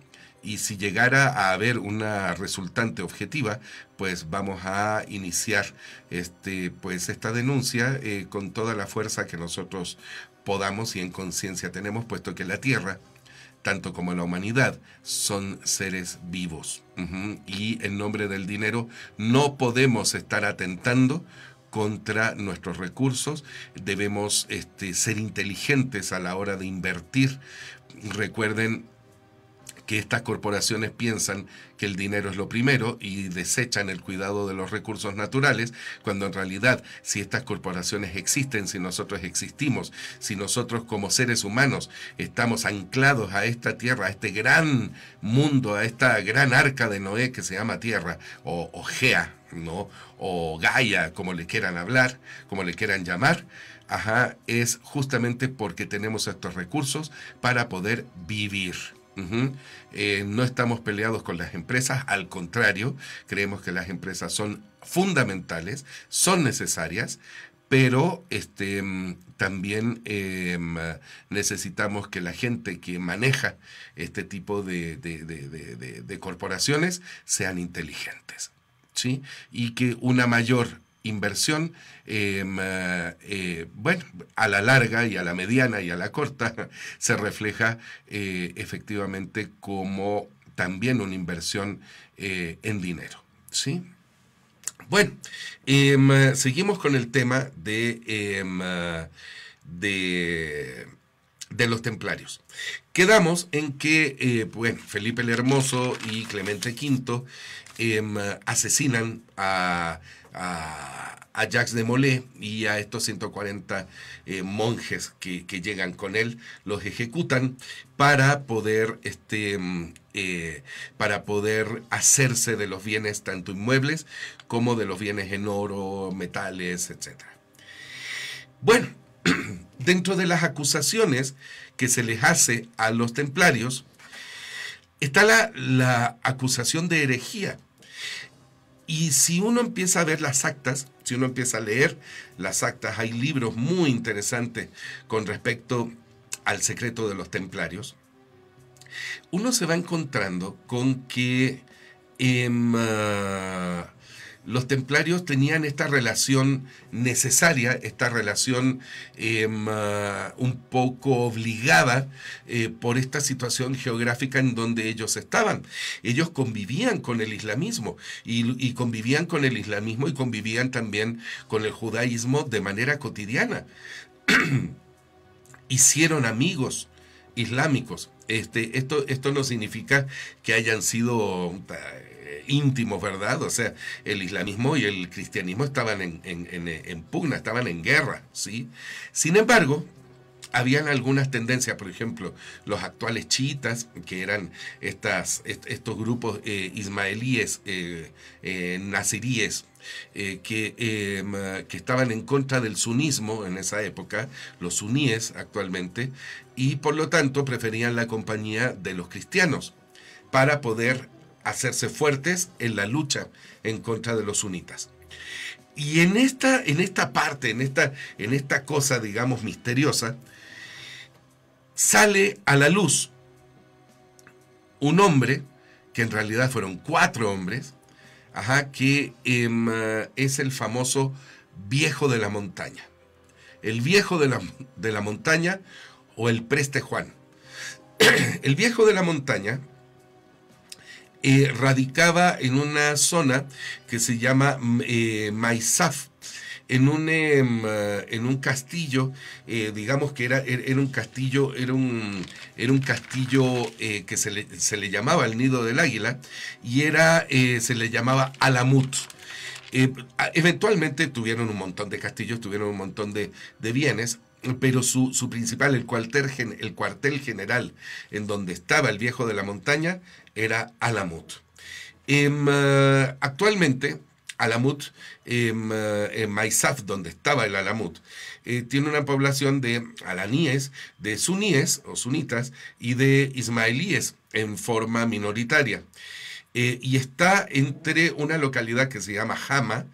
Y si llegara a haber una resultante objetiva, pues vamos a iniciar esta denuncia con toda la fuerza que nosotros podamos y en conciencia tenemos, puesto que la Tierra, tanto como la humanidad, son seres vivos. Y en nombre del dinero no podemos estar atentando contra nuestros recursos. Debemos ser inteligentes a la hora de invertir. Recuerden que estas corporaciones piensan que el dinero es lo primero y desechan el cuidado de los recursos naturales, cuando en realidad, si estas corporaciones existen, si nosotros existimos, si nosotros como seres humanos estamos anclados a esta tierra, a este gran mundo, a esta gran arca de Noé que se llama Tierra, o Gea, ¿no? O Gaia, como le quieran hablar, como le quieran llamar, es justamente porque tenemos estos recursos para poder vivir. No estamos peleados con las empresas, al contrario, creemos que las empresas son fundamentales, son necesarias, pero también necesitamos que la gente que maneja este tipo de corporaciones sean inteligentes, ¿sí? Y que una mayor inversión, bueno, a la larga y a la mediana y a la corta, se refleja efectivamente como también una inversión en dinero, ¿sí? Bueno, seguimos con el tema de los templarios. Quedamos en que, bueno, Felipe el Hermoso y Clemente V asesinan a Jacques de Molay y a estos 140 monjes que llegan con él, los ejecutan para poder hacerse de los bienes tanto inmuebles como de los bienes en oro, metales, etc. Bueno, dentro de las acusaciones que se les hace a los templarios está la acusación de herejía. Y si uno empieza a ver las actas, si uno empieza a leer las actas, hay libros muy interesantes con respecto al secreto de los templarios, uno se va encontrando con que los templarios tenían esta relación necesaria, esta relación un poco obligada por esta situación geográfica en donde ellos estaban. Ellos convivían con el islamismo y convivían con el islamismo y convivían también con el judaísmo de manera cotidiana. Hicieron amigos islámicos. Esto no significa que hayan sido íntimos, ¿verdad? O sea, el islamismo y el cristianismo estaban en pugna, estaban en guerra, ¿sí? Sin embargo, habían algunas tendencias, por ejemplo, los actuales chiitas, que eran estos grupos ismaelíes, naziríes, que estaban en contra del sunismo en esa época, los suníes actualmente, y por lo tanto preferían la compañía de los cristianos para poder hacerse fuertes en la lucha en contra de los sunitas. Y en esta parte, en esta cosa, digamos, misteriosa, sale a la luz un hombre, que en realidad fueron 4 hombres, que es el famoso Viejo de la Montaña. El Viejo de la Montaña o el Preste Juan. El Viejo de la Montaña radicaba en una zona que se llama Maizaf, en un castillo, digamos que era un castillo que se le llamaba el Nido del Águila, y se le llamaba Alamut. Eventualmente tuvieron un montón de castillos, tuvieron un montón de bienes, pero su principal, el cuartel general en donde estaba el Viejo de la Montaña, era Alamut. Actualmente, Alamut, en Maizaf, donde estaba el Alamut, tiene una población de alaníes, de suníes o sunitas y de ismaelíes en forma minoritaria. Y está entre una localidad que se llama Hama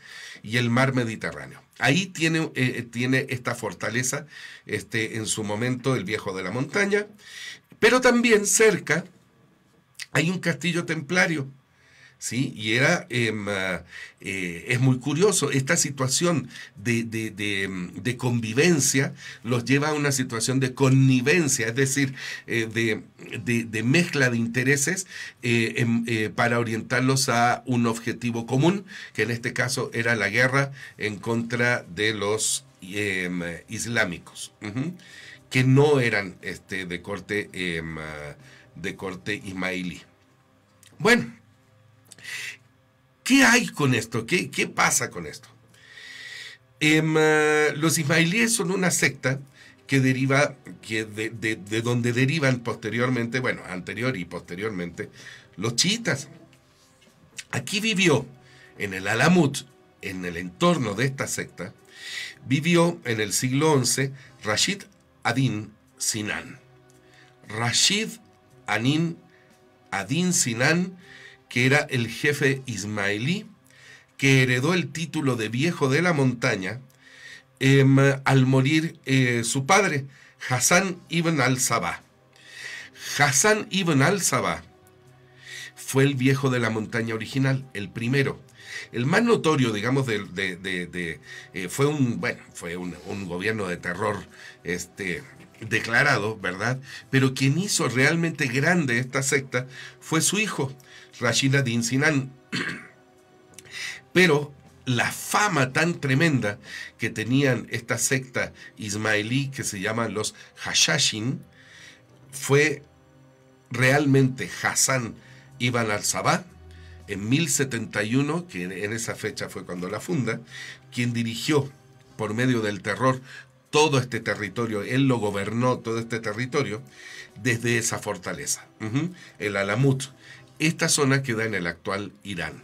y el mar Mediterráneo. Ahí tiene esta fortaleza, en su momento, el Viejo de la Montaña, pero también cerca hay un castillo templario, ¿sí? Y es muy curioso, esta situación de convivencia los lleva a una situación de connivencia, es decir, de mezcla de intereses para orientarlos a un objetivo común, que en este caso era la guerra en contra de los islámicos, que no eran de corte ismailí. Bueno, ¿qué hay con esto? ¿Qué pasa con esto? Los ismailíes son una secta que deriva, de donde derivan posteriormente, bueno, anterior y posteriormente, los chiitas. Aquí vivió, en el Alamut, en el entorno de esta secta, vivió en el siglo XI Rashid ad-Din Sinan. Rashid Adin Sinan, que era el jefe ismaelí, que heredó el título de viejo de la montaña al morir su padre, Hassan ibn al-Sabah. Hassan ibn al-Sabah fue el viejo de la montaña original, el primero. El más notorio, digamos, fue un gobierno de terror declarado, ¿verdad? Pero quien hizo realmente grande esta secta fue su hijo, Rashid ad-Din Sinan. Pero la fama tan tremenda que tenían esta secta ismaelí que se llaman los Hashashin fue realmente Hassan ibn al-Sabah, en 1071, que en esa fecha fue cuando la funda, quien dirigió por medio del terror todo este territorio. Él lo gobernó, todo este territorio, desde esa fortaleza, el Alamut. Esta zona queda en el actual Irán.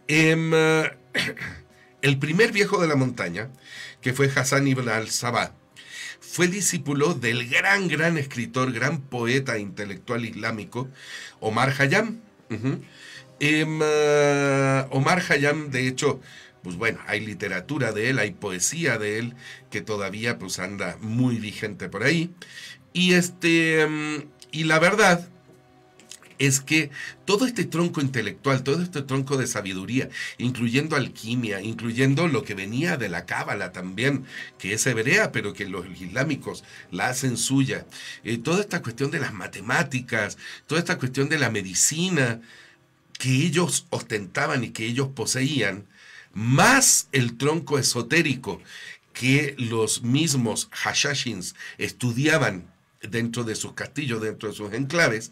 El primer viejo de la montaña, que fue Hassan ibn al-Sabah, fue discípulo del gran escritor, gran poeta intelectual islámico, Omar Khayyam. Omar Khayyam, de hecho, pues bueno, hay literatura de él, hay poesía de él, que todavía pues anda muy vigente por ahí. Y la verdad es que todo este tronco intelectual, todo este tronco de sabiduría, incluyendo alquimia, incluyendo lo que venía de la cábala también, que es hebrea, pero que los islámicos la hacen suya, toda esta cuestión de las matemáticas, toda esta cuestión de la medicina que ellos ostentaban y que ellos poseían, más el tronco esotérico que los mismos Hashashins estudiaban dentro de sus castillos, dentro de sus enclaves,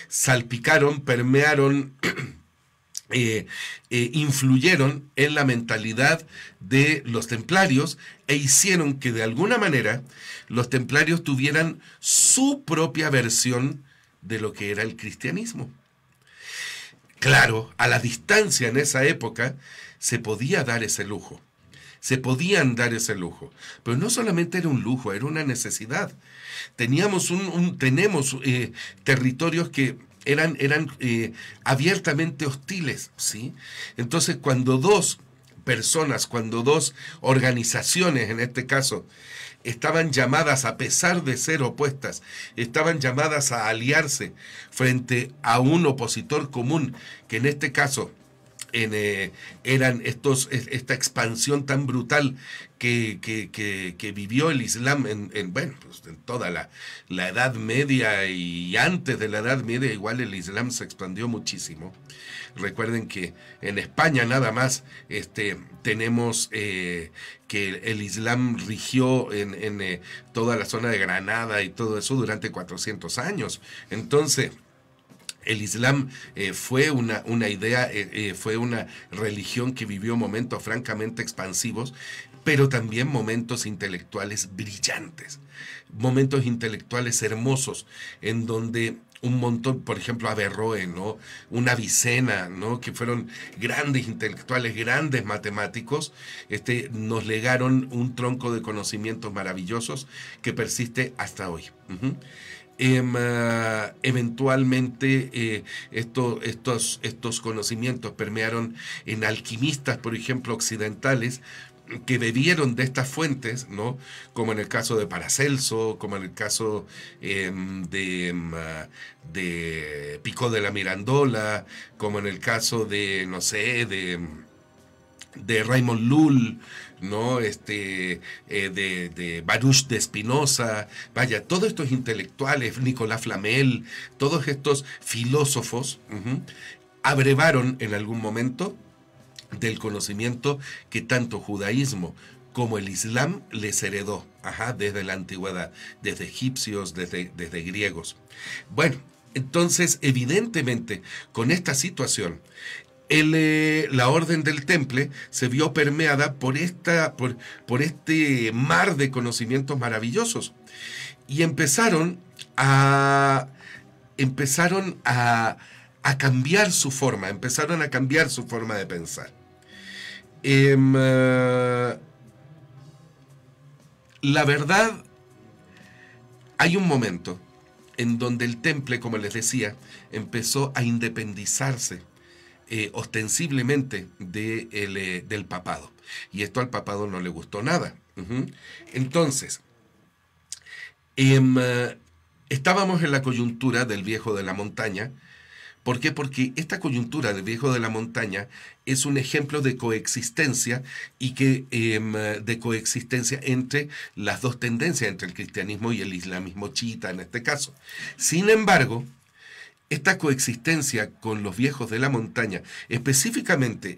salpicaron, permearon, influyeron en la mentalidad de los templarios e hicieron que de alguna manera los templarios tuvieran su propia versión de lo que era el cristianismo. Claro, a la distancia en esa época se podía dar ese lujo. Se podían dar ese lujo. Pero no solamente era un lujo, era una necesidad. Tenemos territorios que eran abiertamente hostiles, ¿sí? Entonces, cuando dos personas, cuando dos organizaciones, en este caso, estaban llamadas, a pesar de ser opuestas, estaban llamadas a aliarse frente a un opositor común, que en este caso eran esta expansión tan brutal que vivió el Islam en toda la Edad Media, y antes de la Edad Media igual el Islam se expandió muchísimo. Recuerden que en España nada más tenemos que el Islam rigió en toda la zona de Granada y todo eso durante 400 años. Entonces, el Islam fue una idea, fue una religión que vivió momentos francamente expansivos, pero también momentos intelectuales brillantes, momentos intelectuales hermosos, en donde un montón, por ejemplo, Averroes, ¿no? Una Avicena, ¿no? Que fueron grandes intelectuales, grandes matemáticos, nos legaron un tronco de conocimientos maravillosos que persiste hasta hoy. Eventualmente estos conocimientos permearon en alquimistas, por ejemplo, occidentales, que bebieron de estas fuentes, ¿no? Como en el caso de Paracelso, como en el caso de Picot de la Mirandola, como en el caso de, no sé, de Raymond Lull, ¿no? De Baruch de Spinoza, vaya, todos estos intelectuales, Nicolas Flamel, todos estos filósofos, abrevaron en algún momento del conocimiento que tanto judaísmo como el Islam les heredó, desde la antigüedad, desde egipcios, desde griegos. Bueno, entonces, evidentemente, con esta situación, la orden del Temple se vio permeada por este mar de conocimientos maravillosos, y empezaron a cambiar su forma, de pensar. La verdad, hay un momento en donde el temple, como les decía, empezó a independizarse ostensiblemente del papado. Y esto al papado no le gustó nada. Entonces, estábamos en la coyuntura del Viejo de la Montaña. ¿Por qué? Porque esta coyuntura del Viejo de la Montaña es un ejemplo de coexistencia y de coexistencia entre las dos tendencias, entre el cristianismo y el islamismo chiita en este caso. Sin embargo, esta coexistencia con los viejos de la montaña, específicamente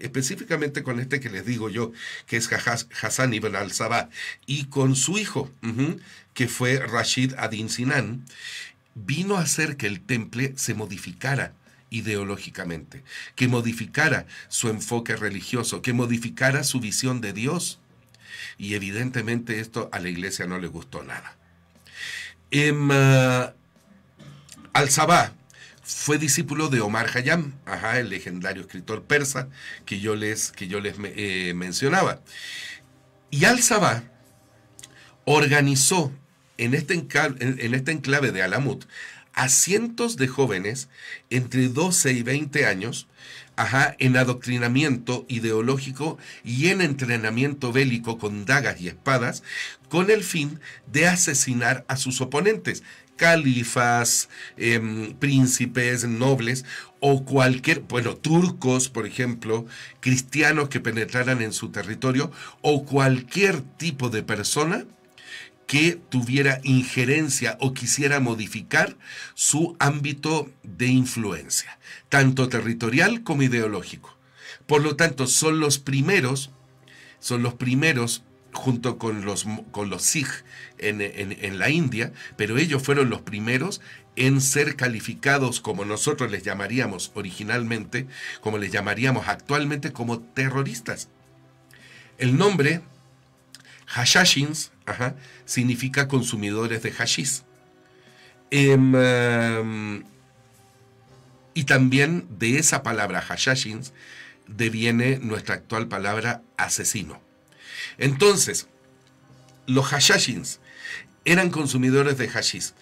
con este que les digo yo, que es Hassan ibn al-Sabah, y con su hijo, que fue Rashid ad-Din Sinan, vino a hacer que el temple se modificara ideológicamente, que modificara su enfoque religioso, que modificara su visión de Dios. Y evidentemente esto a la iglesia no le gustó nada. Al-Sabah fue discípulo de Omar Khayyam, el legendario escritor persa que yo les mencionaba. Y Al-Sabah organizó en este enclave de Alamut a cientos de jóvenes entre 12 y 20 años, en adoctrinamiento ideológico y en entrenamiento bélico con dagas y espadas, con el fin de asesinar a sus oponentes, califas, príncipes, nobles, o turcos, por ejemplo, cristianos que penetraran en su territorio, o cualquier tipo de persona que tuviera injerencia o quisiera modificar su ámbito de influencia, tanto territorial como ideológico. Por lo tanto, son los primeros, junto con los Sikh en la India, pero ellos fueron los primeros en ser calificados, como nosotros les llamaríamos originalmente, como les llamaríamos actualmente, como terroristas. El nombre Hashashins significa consumidores de hashish. Y también de esa palabra Hashashins deviene nuestra actual palabra asesino. Entonces, los Hashashins eran consumidores de hashish.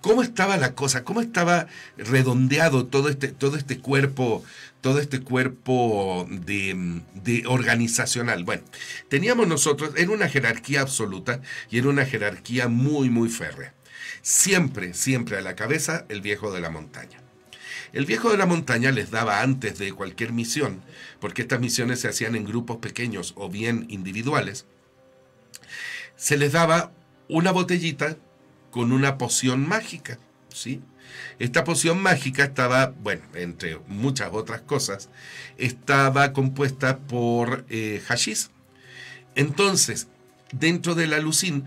¿Cómo estaba la cosa? ¿Cómo estaba redondeado todo este cuerpo de organizacional? Bueno, teníamos nosotros, era una jerarquía absoluta y era una jerarquía muy, muy férrea. Siempre a la cabeza el Viejo de la Montaña. El Viejo de la Montaña les daba antes de cualquier misión, porque estas misiones se hacían en grupos pequeños o bien individuales, se les daba una botellita con una poción mágica, ¿sí? Esta poción mágica estaba, entre muchas otras cosas, estaba compuesta por hashish. Entonces, dentro de la Lucín,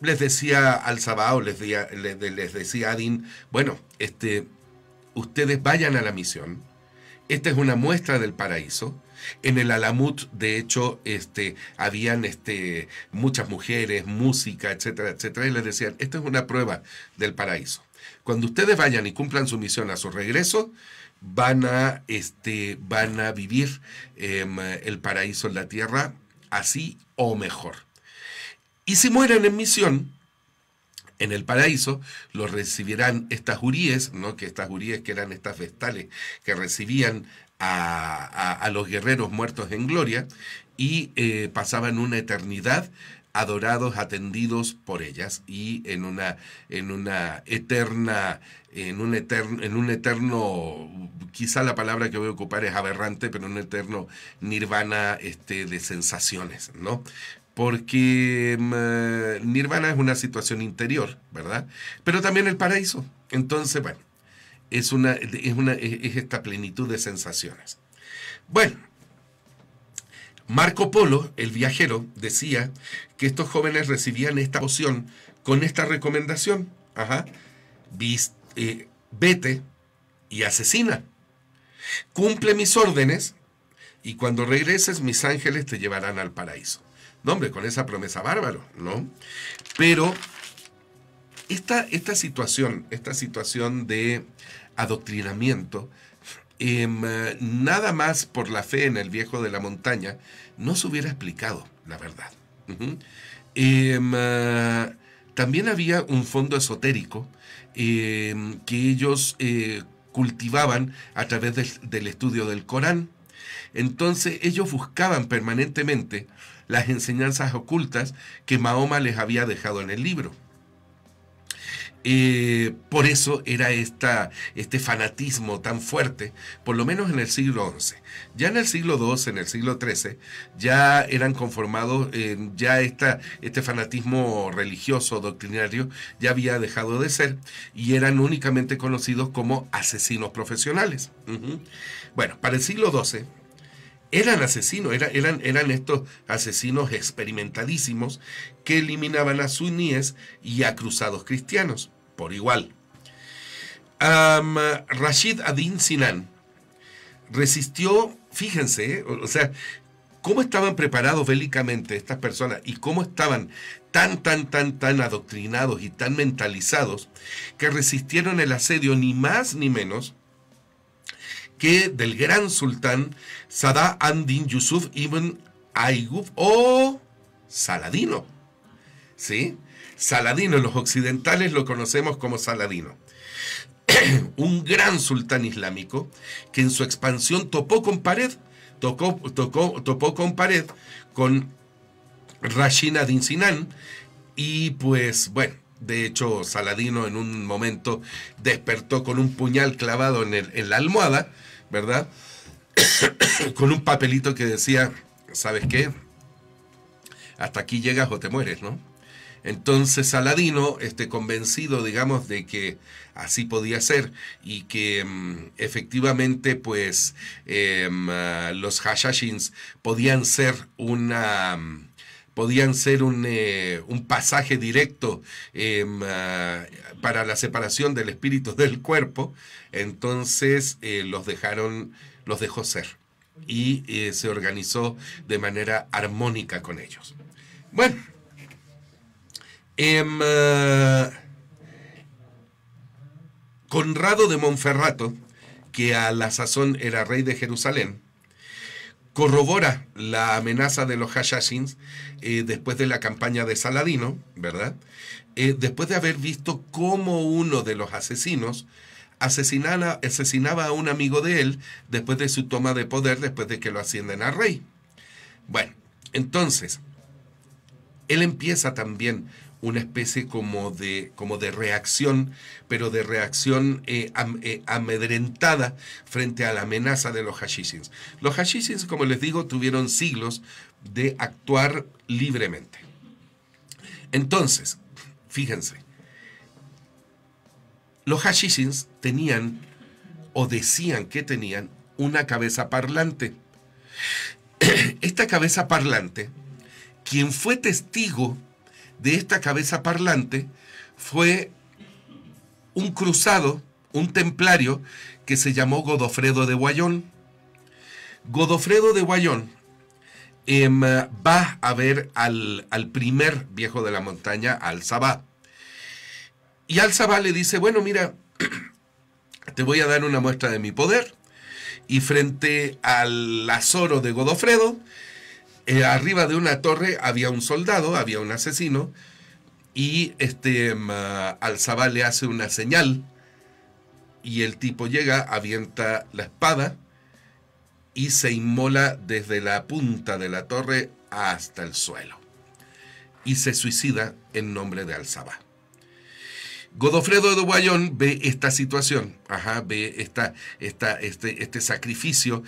les decía Al-Sabah o les decía a Din, ustedes vayan a la misión, esta es una muestra del paraíso. En el Alamut, de hecho, habían muchas mujeres, música, etcétera, etcétera, y les decían, esta es una prueba del paraíso. Cuando ustedes vayan y cumplan su misión a su regreso, van a vivir el paraíso en la tierra así o mejor. Y si mueren en misión, en el paraíso, los recibirán estas huríes, ¿no? Que eran estas vestales que recibían a los guerreros muertos en gloria y pasaban una eternidad adorados, atendidos por ellas y en un eterno, quizá la palabra que voy a ocupar es aberrante, pero un eterno nirvana de sensaciones, ¿no? Porque nirvana es una situación interior, ¿verdad? Pero también el paraíso. Entonces, es esta plenitud de sensaciones. Bueno, Marco Polo, el viajero, decía que estos jóvenes recibían esta poción con esta recomendación. Vete y asesina. Cumple mis órdenes y cuando regreses mis ángeles te llevarán al paraíso. No, hombre, con esa promesa bárbaro, ¿no? Pero esta situación de adoctrinamiento, nada más por la fe en el Viejo de la Montaña, no se hubiera explicado, la verdad. también había un fondo esotérico que ellos cultivaban a través del estudio del Corán. Entonces ellos buscaban permanentemente las enseñanzas ocultas que Mahoma les había dejado en el libro. Por eso era este fanatismo tan fuerte, por lo menos en el siglo XI. Ya en el siglo XII, en el siglo XIII, ya eran conformados, ya este fanatismo religioso, doctrinario, ya había dejado de ser, y eran únicamente conocidos como asesinos profesionales. Bueno, para el siglo XII, eran asesinos, eran estos asesinos experimentalísimos que eliminaban a suníes y a cruzados cristianos, por igual. Rashid ad-Din Sinan resistió, fíjense, o sea, cómo estaban preparados bélicamente estas personas y cómo estaban tan adoctrinados y tan mentalizados que resistieron el asedio ni más ni menos que del gran sultán Sadah ad-Din Yusuf ibn Ayyub o Saladino. ¿Sí? Saladino, los occidentales lo conocemos como Saladino. Un gran sultán islámico que en su expansión topó con pared con Rashid ad-Din Sinan, y pues bueno, de hecho Saladino en un momento despertó con un puñal clavado en la almohada, ¿verdad? Con un papelito que decía, ¿sabes qué? Hasta aquí llegas o te mueres, ¿no? Entonces Saladino, convencido, digamos, de que así podía ser y que efectivamente, pues, los hashashins podían ser un pasaje directo para la separación del espíritu del cuerpo. Entonces los dejó ser y se organizó de manera armónica con ellos. Bueno, Conrado de Monferrato, que a la sazón era rey de Jerusalén, corrobora la amenaza de los hashashins después de la campaña de Saladino, ¿verdad? Después de haber visto cómo uno de los asesinos asesinaba a un amigo de él después de su toma de poder, después de que lo ascienden a rey. Bueno, entonces, él empieza también una especie como de reacción, pero de reacción amedrentada frente a la amenaza de los hashishins. Los hashishins, como les digo, tuvieron siglos de actuar libremente. Entonces, fíjense, los hashishins tenían, o decían que tenían, una cabeza parlante. Esta cabeza parlante, quien fue testigo de esta cabeza parlante fue un cruzado, un templario que se llamó Godofredo de Wallón. Godofredo de Wallón va a ver al primer viejo de la montaña, Al-Sabah. Y Al-Sabah le dice, bueno, mira, te voy a dar una muestra de mi poder. Y frente al azoro de Godofredo, arriba de una torre había un soldado, había un asesino, y Al-Sabah le hace una señal, y el tipo llega, avienta la espada, y se inmola desde la punta de la torre hasta el suelo. Y se suicida en nombre de Al-Sabah. Godofredo de Wallón ve esta situación, ve este sacrificio,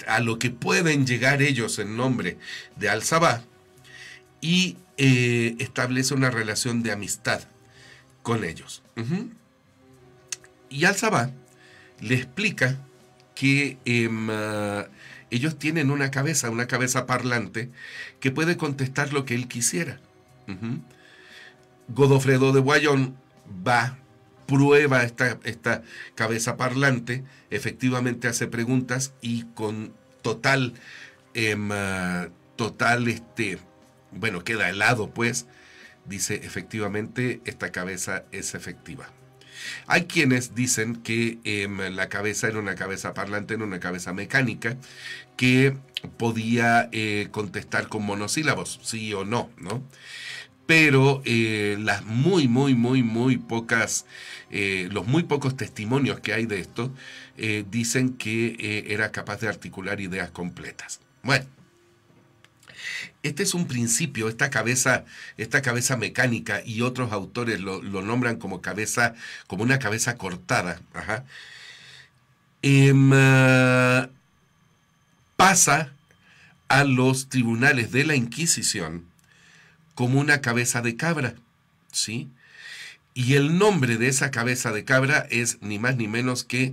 a lo que pueden llegar ellos en nombre de Al-Sabah, y establece una relación de amistad con ellos. Y Al-Sabah le explica que ellos tienen una cabeza parlante que puede contestar lo que él quisiera. Godofredo de Wallón prueba esta cabeza parlante, efectivamente hace preguntas y con total, queda helado, pues, dice, efectivamente, esta cabeza es efectiva. Hay quienes dicen que la cabeza era una cabeza parlante, era una cabeza mecánica, que podía contestar con monosílabos, sí o no, ¿no? pero las muy pocas, los muy pocos testimonios que hay de esto dicen que era capaz de articular ideas completas. Bueno, este es un principio, esta cabeza mecánica, y otros autores lo nombran como una cabeza cortada. Ajá. Pasa a los tribunales de la Inquisición como una cabeza de cabra, ¿sí? Y el nombre de esa cabeza de cabra es ni más ni menos que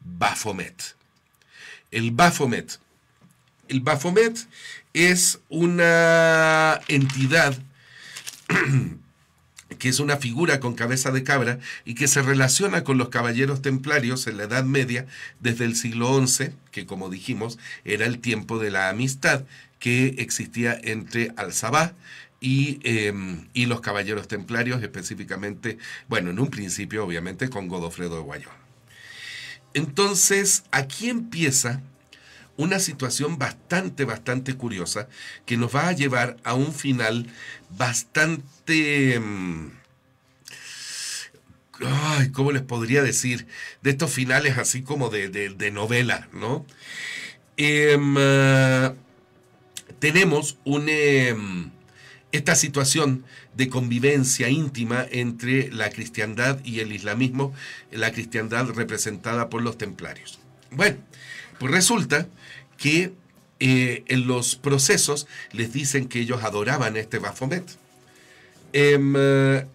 Baphomet. El Baphomet es una entidad que es una figura con cabeza de cabra y que se relaciona con los caballeros templarios en la Edad Media desde el siglo XI, que como dijimos era el tiempo de la amistad que existía entre Al-Sabah y los caballeros templarios, específicamente, bueno, en un principio obviamente con Godofredo de Guayón. Entonces aquí empieza una situación bastante curiosa que nos va a llevar a un final bastante... ¿cómo les podría decir? De estos finales así como de novela, ¿no? Tenemos esta situación de convivencia íntima entre la cristiandad y el islamismo, la cristiandad representada por los templarios. Bueno, pues resulta que en los procesos les dicen que ellos adoraban a este Baphomet. El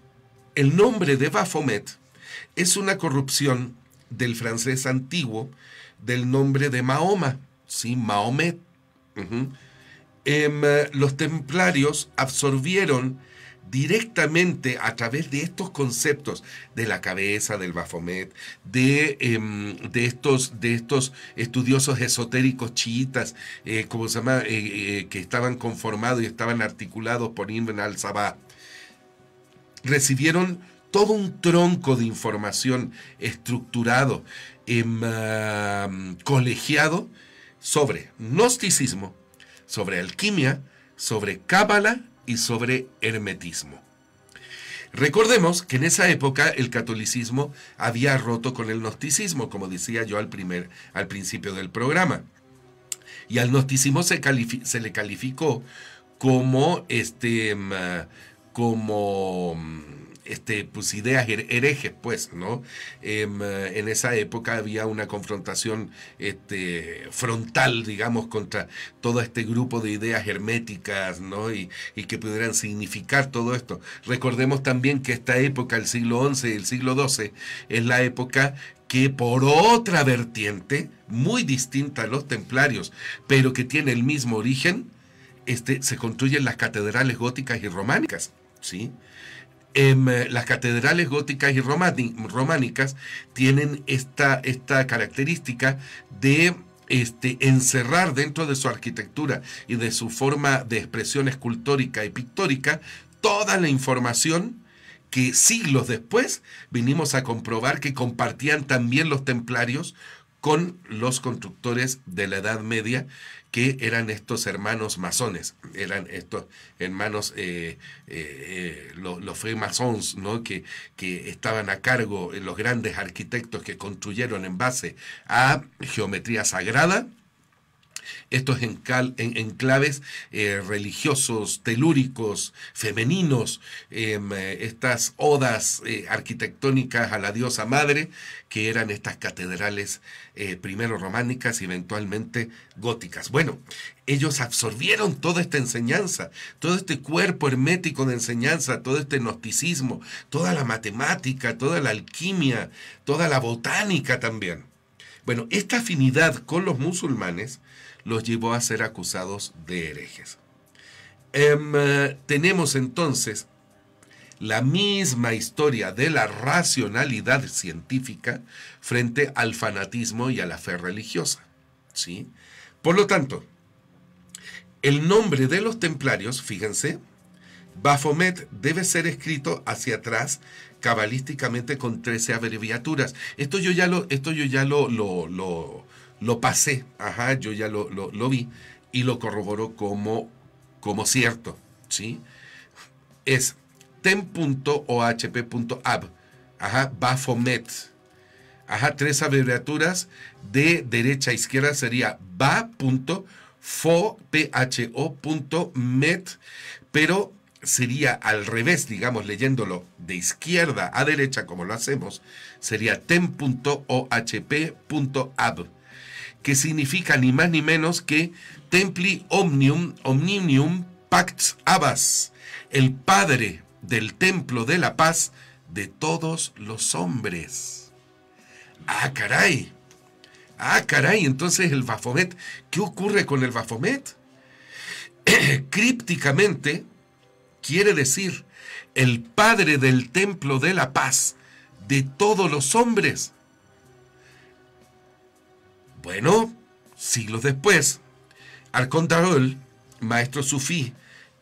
nombre de Baphomet es una corrupción del francés antiguo del nombre de Mahoma, ¿sí? Mahomet. Los templarios absorbieron directamente a través de estos conceptos de la cabeza del Baphomet, de estos estudiosos esotéricos chiitas, ¿cómo se llama? Que estaban conformados y estaban articulados por Ibn al-Sabah. Recibieron todo un tronco de información estructurado, colegiado sobre gnosticismo, sobre alquimia, sobre cábala y sobre hermetismo. Recordemos que en esa época el catolicismo había roto con el gnosticismo, como decía yo al principio del programa. Y al gnosticismo se le calificó como pues ideas herejes, pues, ¿no? En esa época había una confrontación frontal, digamos, contra todo este grupo de ideas herméticas, ¿no? Y que pudieran significar todo esto. Recordemos también que esta época, el siglo XI y el siglo XII, es la época que por otra vertiente, muy distinta a los templarios, pero que tiene el mismo origen, se construyen las catedrales góticas y románicas, ¿sí? Las catedrales góticas y románicas tienen esta característica de encerrar dentro de su arquitectura y de su forma de expresión escultórica y pictórica toda la información que siglos después vinimos a comprobar que compartían también los templarios con los constructores de la Edad Media, que eran estos hermanos masones, eran estos hermanos, los freemasons, ¿no? que estaban a cargo, los grandes arquitectos que construyeron en base a geometría sagrada, estos enclaves religiosos, telúricos, femeninos, estas odas arquitectónicas a la diosa madre, que eran estas catedrales primero románicas y eventualmente góticas. Bueno, ellos absorbieron toda esta enseñanza, todo este cuerpo hermético de enseñanza, todo este gnosticismo, toda la matemática, toda la alquimia, toda la botánica también. Bueno, esta afinidad con los musulmanes los llevó a ser acusados de herejes. Tenemos entonces la misma historia de la racionalidad científica frente al fanatismo y a la fe religiosa, ¿sí? Por lo tanto, el nombre de los templarios, fíjense, Baphomet debe ser escrito hacia atrás cabalísticamente con 13 abreviaturas. Esto yo ya lo pasé, yo ya lo vi y lo corroboró como cierto, ¿sí? Es tem.ohp.ab. Ajá, Baphomet. Ajá, 3 abreviaturas de derecha a izquierda sería ba.pho.met, pero sería al revés, digamos, leyéndolo de izquierda a derecha como lo hacemos, sería tem.ohp.ab, que significa ni más ni menos que Templi Omnium Pax Abbas, el Padre del Templo de la Paz de todos los hombres. ¡Ah, caray! ¡Ah, caray! Entonces el Baphomet, ¿qué ocurre con el Baphomet? Crípticamente quiere decir el Padre del Templo de la Paz de todos los hombres. Bueno, siglos después, Al-Kondarol, maestro sufí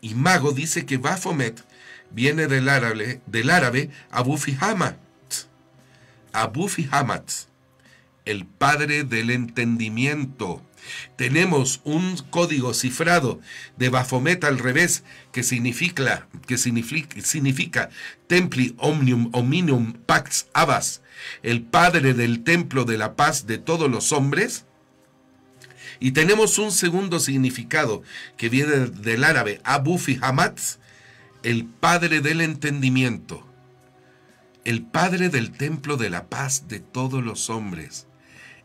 y mago, dice que Baphomet viene del árabe Abu Fihamat. Abu Fihamat, el padre del entendimiento. Tenemos un código cifrado de Baphomet al revés que significa Templi Omnium Pax Abbas, el padre del templo de la paz de todos los hombres. Y tenemos un segundo significado que viene del árabe Abu Fihamat, el padre del entendimiento, el padre del templo de la paz de todos los hombres,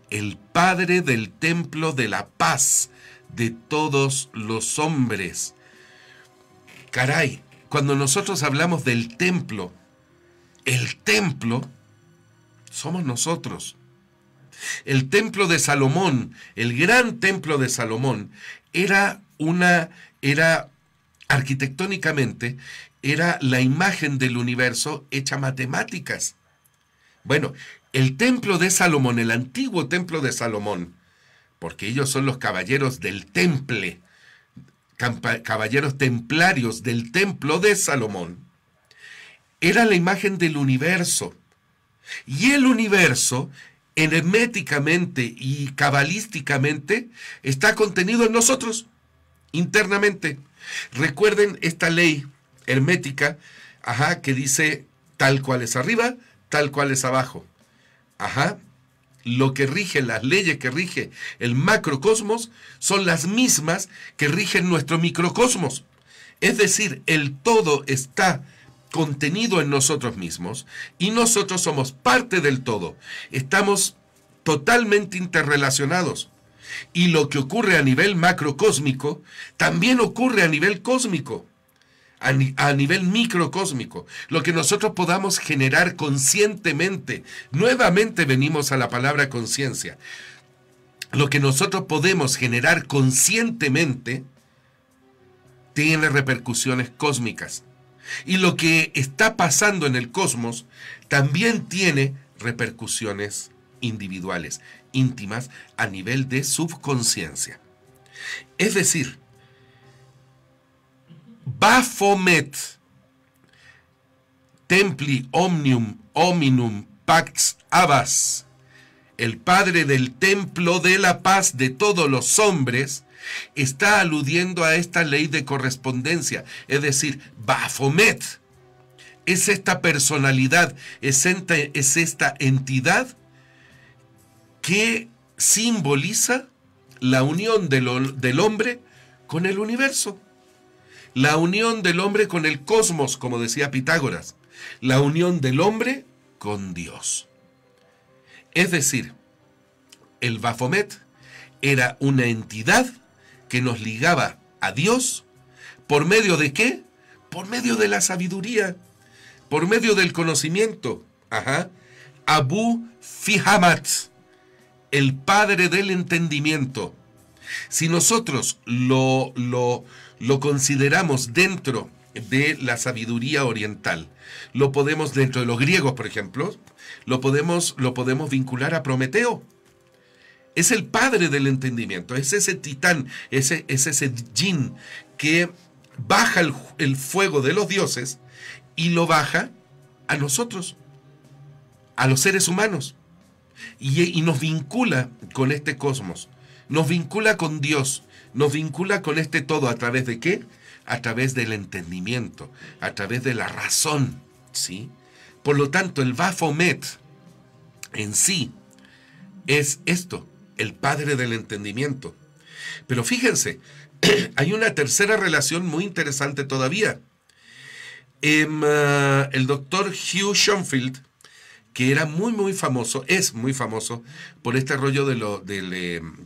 el Padre del templo de la paz de todos los hombres. Caray, cuando nosotros hablamos del templo, el templo somos nosotros. El templo de Salomón, el gran templo de Salomón, era arquitectónicamente, era la imagen del universo hecha matemáticas. Bueno, el templo de Salomón, el antiguo templo de Salomón, porque ellos son los caballeros del temple, caballeros templarios del templo de Salomón, era la imagen del universo. Y el universo, herméticamente y cabalísticamente, está contenido en nosotros, internamente. Recuerden esta ley hermética, que dice tal cual es arriba, tal cual es abajo. Lo que rige, las leyes que rige el macrocosmos son las mismas que rigen nuestro microcosmos. Es decir, el todo está contenido en nosotros mismos y nosotros somos parte del todo. Estamos totalmente interrelacionados. Y lo que ocurre a nivel macrocósmico también ocurre a nivel cósmico, a nivel microcósmico. Lo que nosotros podamos generar conscientemente, nuevamente venimos a la palabra conciencia, lo que nosotros podemos generar conscientemente tiene repercusiones cósmicas. Y lo que está pasando en el cosmos también tiene repercusiones individuales, íntimas, a nivel de subconsciencia. Es decir, Baphomet, Templi Omnium Pax Abbas, el Padre del templo de la paz de todos los hombres, está aludiendo a esta ley de correspondencia. Es decir, Baphomet es esta personalidad, es esta entidad que simboliza la unión del hombre con el universo, la unión del hombre con el cosmos, como decía Pitágoras, la unión del hombre con Dios. Es decir, el Baphomet era una entidad que nos ligaba a Dios, ¿por medio de qué? Por medio de la sabiduría, por medio del conocimiento. Abu Fihamat, el Padre del entendimiento. Si nosotros lo consideramos dentro de la sabiduría oriental, lo podemos, dentro de los griegos, por ejemplo, lo podemos vincular a Prometeo. Es el padre del entendimiento, es ese titán, es ese djinn que baja el fuego de los dioses y lo baja a nosotros, a los seres humanos, y nos vincula con este cosmos, nos vincula con Dios, nos vincula con este todo. ¿A través de qué? a través del entendimiento, a través de la razón, ¿sí? Por lo tanto, el Baphomet en sí es esto, el padre del entendimiento. Pero fíjense, hay una tercera relación muy interesante todavía. El doctor Hugh Schonfield, que era muy famoso, es muy famoso por este rollo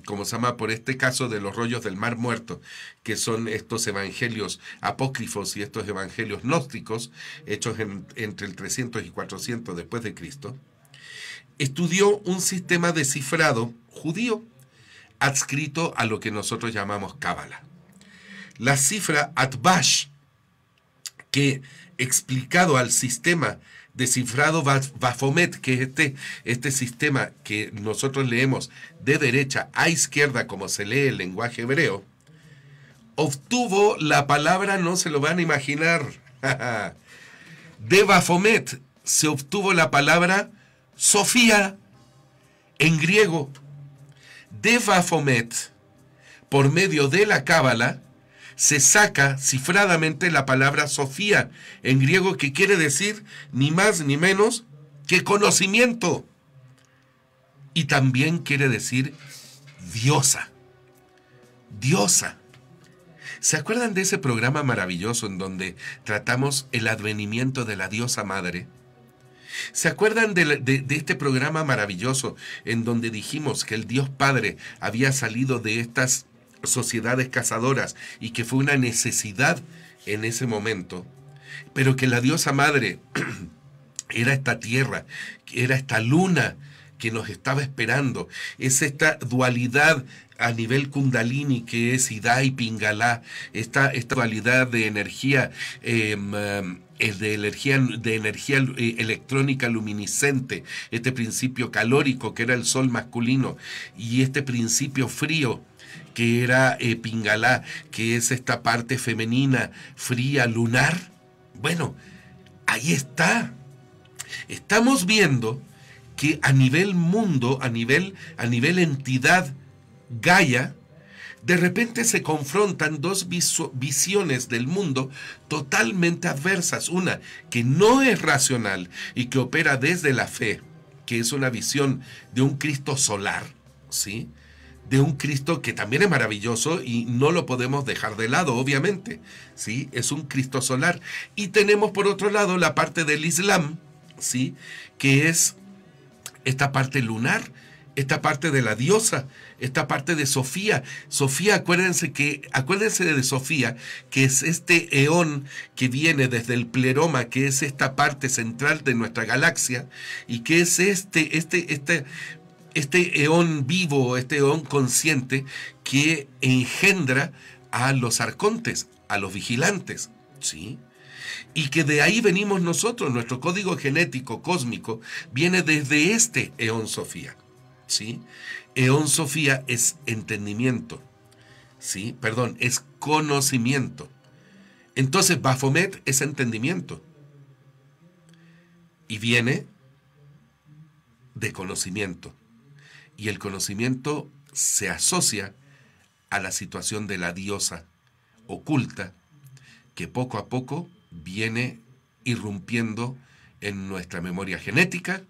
¿cómo se llama? Por este caso de los rollos del Mar Muerto, que son estos evangelios apócrifos y estos evangelios gnósticos, hechos entre el 300 y 400 después de Cristo. Estudió un sistema de cifrado judío adscrito a lo que nosotros llamamos Cábala. La cifra Atbash, que explicado al sistema de cifrado Baphomet, que es este sistema que nosotros leemos de derecha a izquierda como se lee el lenguaje hebreo, obtuvo la palabra, no se lo van a imaginar, de Baphomet se obtuvo la palabra Sofía en griego. De Baphomet, por medio de la Cábala, se saca cifradamente la palabra Sofía en griego, que quiere decir ni más ni menos que conocimiento. Y también quiere decir diosa. Diosa. ¿Se acuerdan de ese programa maravilloso en donde tratamos el advenimiento de la diosa madre? ¿Se acuerdan de este programa maravilloso en donde dijimos que el Dios Padre había salido de estas sociedades cazadoras y que fue una necesidad en ese momento, pero que la diosa madre era esta tierra, era esta luna que nos estaba esperando? Es esta dualidad a nivel kundalini que es Ida y Pingala, esta dualidad de energía, de energía electrónica luminiscente, este principio calórico que era el sol masculino y este principio frío que era Pingala, que es esta parte femenina, fría, lunar. Bueno, ahí está. Estamos viendo que a nivel mundo, a nivel entidad Gaia, de repente se confrontan dos visiones del mundo totalmente adversas. Una que no es racional y que opera desde la fe, que es una visión de un Cristo solar, ¿sí? De un Cristo que también es maravilloso y no lo podemos dejar de lado, obviamente, ¿sí? Es un Cristo solar. Y tenemos por otro lado la parte del Islam, ¿sí? Que es esta parte lunar, esta parte de la diosa, esta parte de Sofía. Sofía, acuérdense de Sofía, que es este eón que viene desde el pleroma, que es esta parte central de nuestra galaxia, y que es este eón vivo, este eón consciente que engendra a los arcontes, a los vigilantes, ¿sí? Y que de ahí venimos nosotros, nuestro código genético cósmico viene desde este eón Sofía, ¿sí? Eón Sofía es entendimiento, ¿sí? Perdón, es conocimiento. Entonces Baphomet es entendimiento y viene de conocimiento. Y el conocimiento se asocia a la situación de la diosa oculta que poco a poco viene irrumpiendo en nuestra memoria genética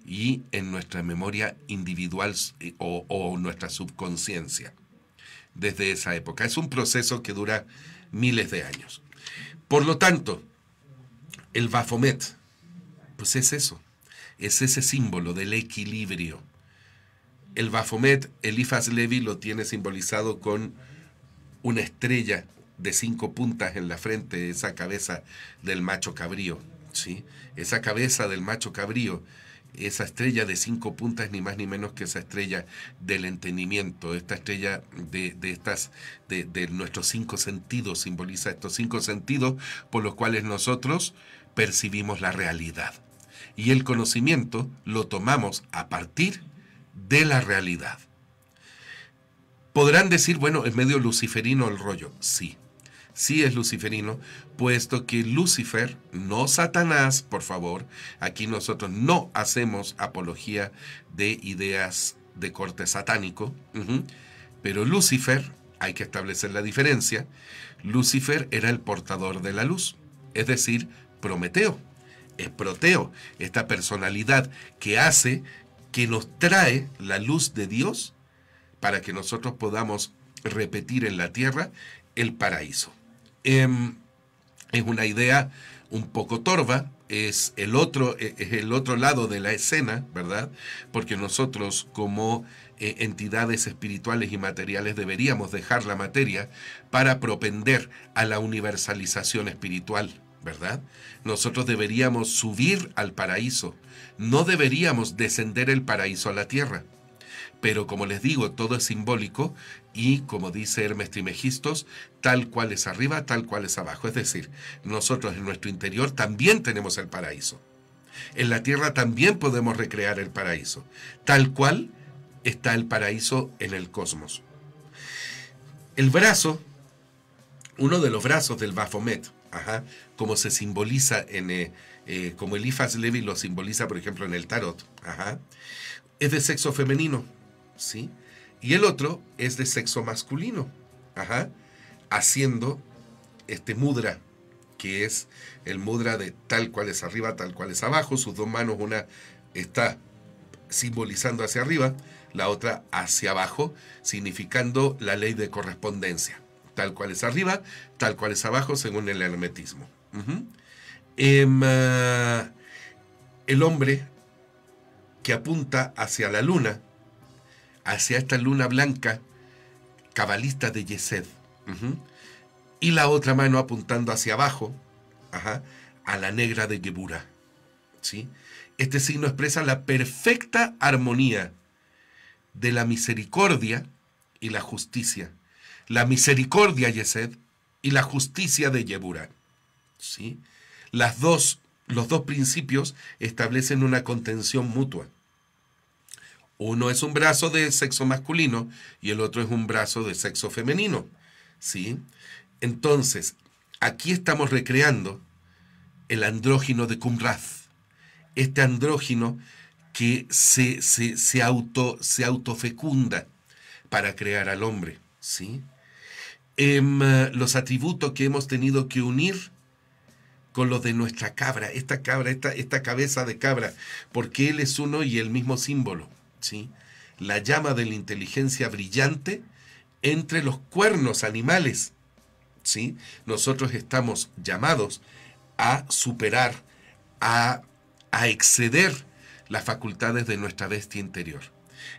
y en nuestra memoria individual o nuestra subconsciencia desde esa época. Es un proceso que dura miles de años. Por lo tanto, el Baphomet, pues es eso, es ese símbolo del equilibrio. El Baphomet, Eliphas Levi lo tiene simbolizado con una estrella de 5 puntas en la frente, esa cabeza del macho cabrío, ¿sí? Esa cabeza del macho cabrío, esa estrella de 5 puntas, ni más ni menos que esa estrella del entendimiento, esta estrella de nuestros 5 sentidos, simboliza estos 5 sentidos por los cuales nosotros percibimos la realidad. Y el conocimiento lo tomamos a partir de la realidad. Podrán decir, bueno, es medio luciferino el rollo. Sí, sí es luciferino, puesto que Lucifer, no Satanás, por favor, aquí nosotros no hacemos apología de ideas de corte satánico, pero Lucifer hay que establecer la diferencia, Lucifer era el portador de la luz, es decir, Prometeo. Es Proteo, esta personalidad que hace, que nos trae la luz de Dios para que nosotros podamos repetir en la tierra el paraíso. Es una idea un poco torva, es el otro lado de la escena, ¿verdad? Porque nosotros como entidades espirituales y materiales deberíamos dejar la materia para propender a la universalización espiritual, ¿verdad? Nosotros deberíamos subir al paraíso, no deberíamos descender el paraíso a la tierra. Pero como les digo, todo es simbólico y, como dice Hermes Trismegistos, tal cual es arriba, tal cual es abajo. Es decir, nosotros en nuestro interior también tenemos el paraíso. En la tierra también podemos recrear el paraíso, tal cual está el paraíso en el cosmos. El brazo, uno de los brazos del Baphomet, como se simboliza como Eliphas Levi lo simboliza, por ejemplo, en el tarot, es de sexo femenino, ¿sí? Y el otro es de sexo masculino, haciendo este mudra, que es el mudra de tal cual es arriba, tal cual es abajo. Sus dos manos, una está simbolizando hacia arriba, la otra hacia abajo, significando la ley de correspondencia. Tal cual es arriba, tal cual es abajo, según el hermetismo. El hombre que apunta hacia la luna, hacia esta luna blanca, cabalista de Yesed, y la otra mano apuntando hacia abajo, a la negra de Geburah, ¿sí? Este signo expresa la perfecta armonía de la misericordia y la justicia. La misericordia, Yesed, y la justicia de Geburah, ¿sí? Los dos principios establecen una contención mutua. Uno es un brazo de sexo masculino y el otro es un brazo de sexo femenino, ¿sí? Entonces, aquí estamos recreando el andrógino de Qumrath, este andrógino que se autofecunda para crear al hombre, ¿sí? Los atributos que hemos tenido que unir con los de nuestra cabra, esta cabeza de cabra, porque él es uno y el mismo símbolo, ¿sí? La llama de la inteligencia brillante entre los cuernos animales, ¿sí? Nosotros estamos llamados a superar, a exceder las facultades de nuestra bestia interior.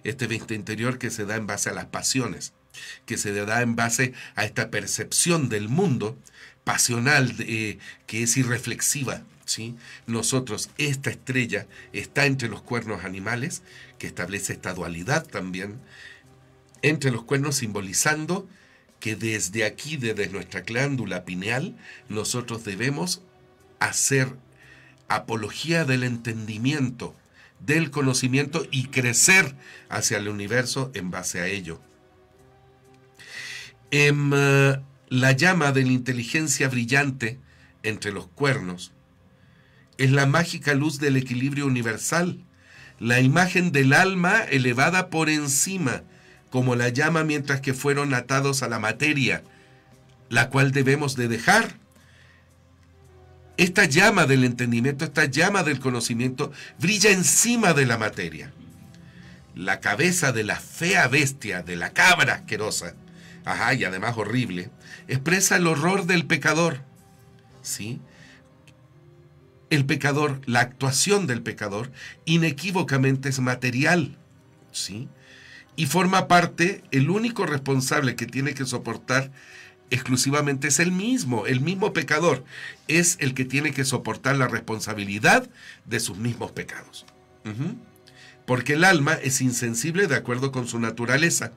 Este bestia interior que se da en base a las pasiones, que se da en base a esta percepción del mundo pasional que es irreflexiva, ¿sí? Nosotros, esta estrella está entre los cuernos animales, que establece esta dualidad también, entre los cuernos, simbolizando que desde aquí, desde nuestra glándula pineal, nosotros debemos hacer apología del entendimiento, del conocimiento y crecer hacia el universo en base a ello. La llama de la inteligencia brillante entre los cuernos es la mágica luz del equilibrio universal, la imagen del alma elevada por encima, como la llama mientras que fueron atados a la materia, la cual debemos de dejar. Esta llama del entendimiento, esta llama del conocimiento, brilla encima de la materia. La cabeza de la fea bestia, de la cabra asquerosa, y además horrible, expresa el horror del pecador, ¿sí? El pecador, la actuación del pecador, inequívocamente es material, ¿sí? Y forma parte, el único responsable que tiene que soportar exclusivamente es el mismo pecador, es el que tiene que soportar la responsabilidad de sus mismos pecados. Porque el alma es insensible de acuerdo con su naturaleza.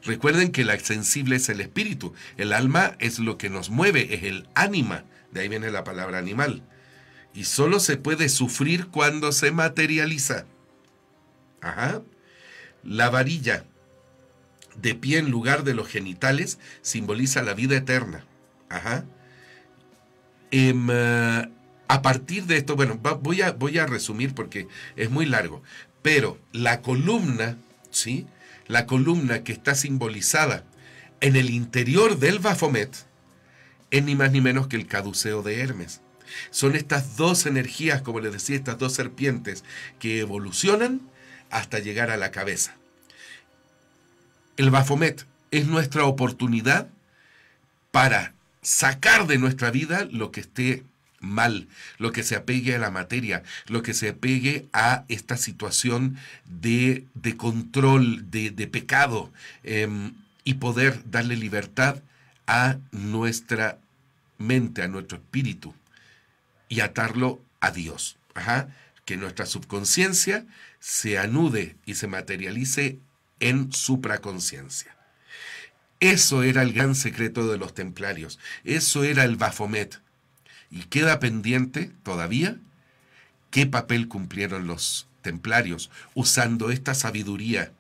Recuerden que la sensible es el espíritu, el alma es lo que nos mueve, es el ánima, de ahí viene la palabra animal. Y solo se puede sufrir cuando se materializa. La varilla de pie en lugar de los genitales simboliza la vida eterna. A partir de esto, bueno, voy a resumir porque es muy largo, pero la columna, ¿sí? La columna que está simbolizada en el interior del Baphomet es ni más ni menos que el caduceo de Hermes. Son estas dos energías, como les decía, estas dos serpientes que evolucionan hasta llegar a la cabeza. El Baphomet es nuestra oportunidad para sacar de nuestra vida lo que esté mal, lo que se apegue a la materia, lo que se apegue a esta situación de control, de pecado, y poder darle libertad a nuestra mente, a nuestro espíritu, y atarlo a Dios. Que nuestra subconsciencia se anude y se materialice en supraconciencia. Eso era el gran secreto de los templarios. Eso era el Baphomet. Y queda pendiente todavía qué papel cumplieron los templarios usando esta sabiduría,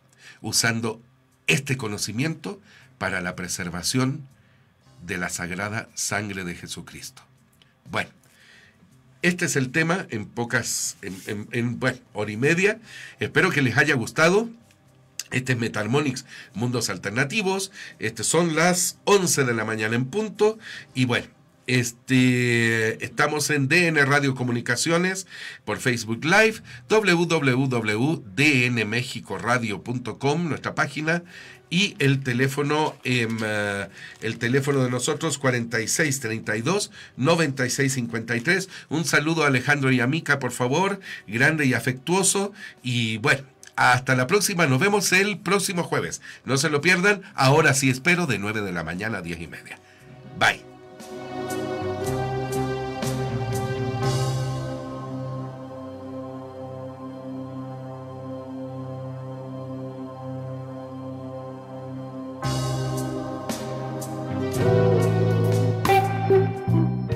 usando este conocimiento para la preservación de la sagrada sangre de Jesucristo. Bueno, este es el tema en hora y media. Espero que les haya gustado. Este es Metarmonics, Mundos Alternativos. Son las 11 de la mañana en punto. Y bueno, estamos en DN Radio Comunicaciones por Facebook Live, www.dnmexicoradio.com, nuestra página, y el teléfono de nosotros 4632-9653. Un saludo a Alejandro y a Mica, por favor, grande y afectuoso. Y bueno, hasta la próxima, nos vemos el próximo jueves. No se lo pierdan, ahora sí espero, de 9 de la mañana a 10:30. Bye.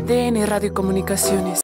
DN Radio Comunicaciones,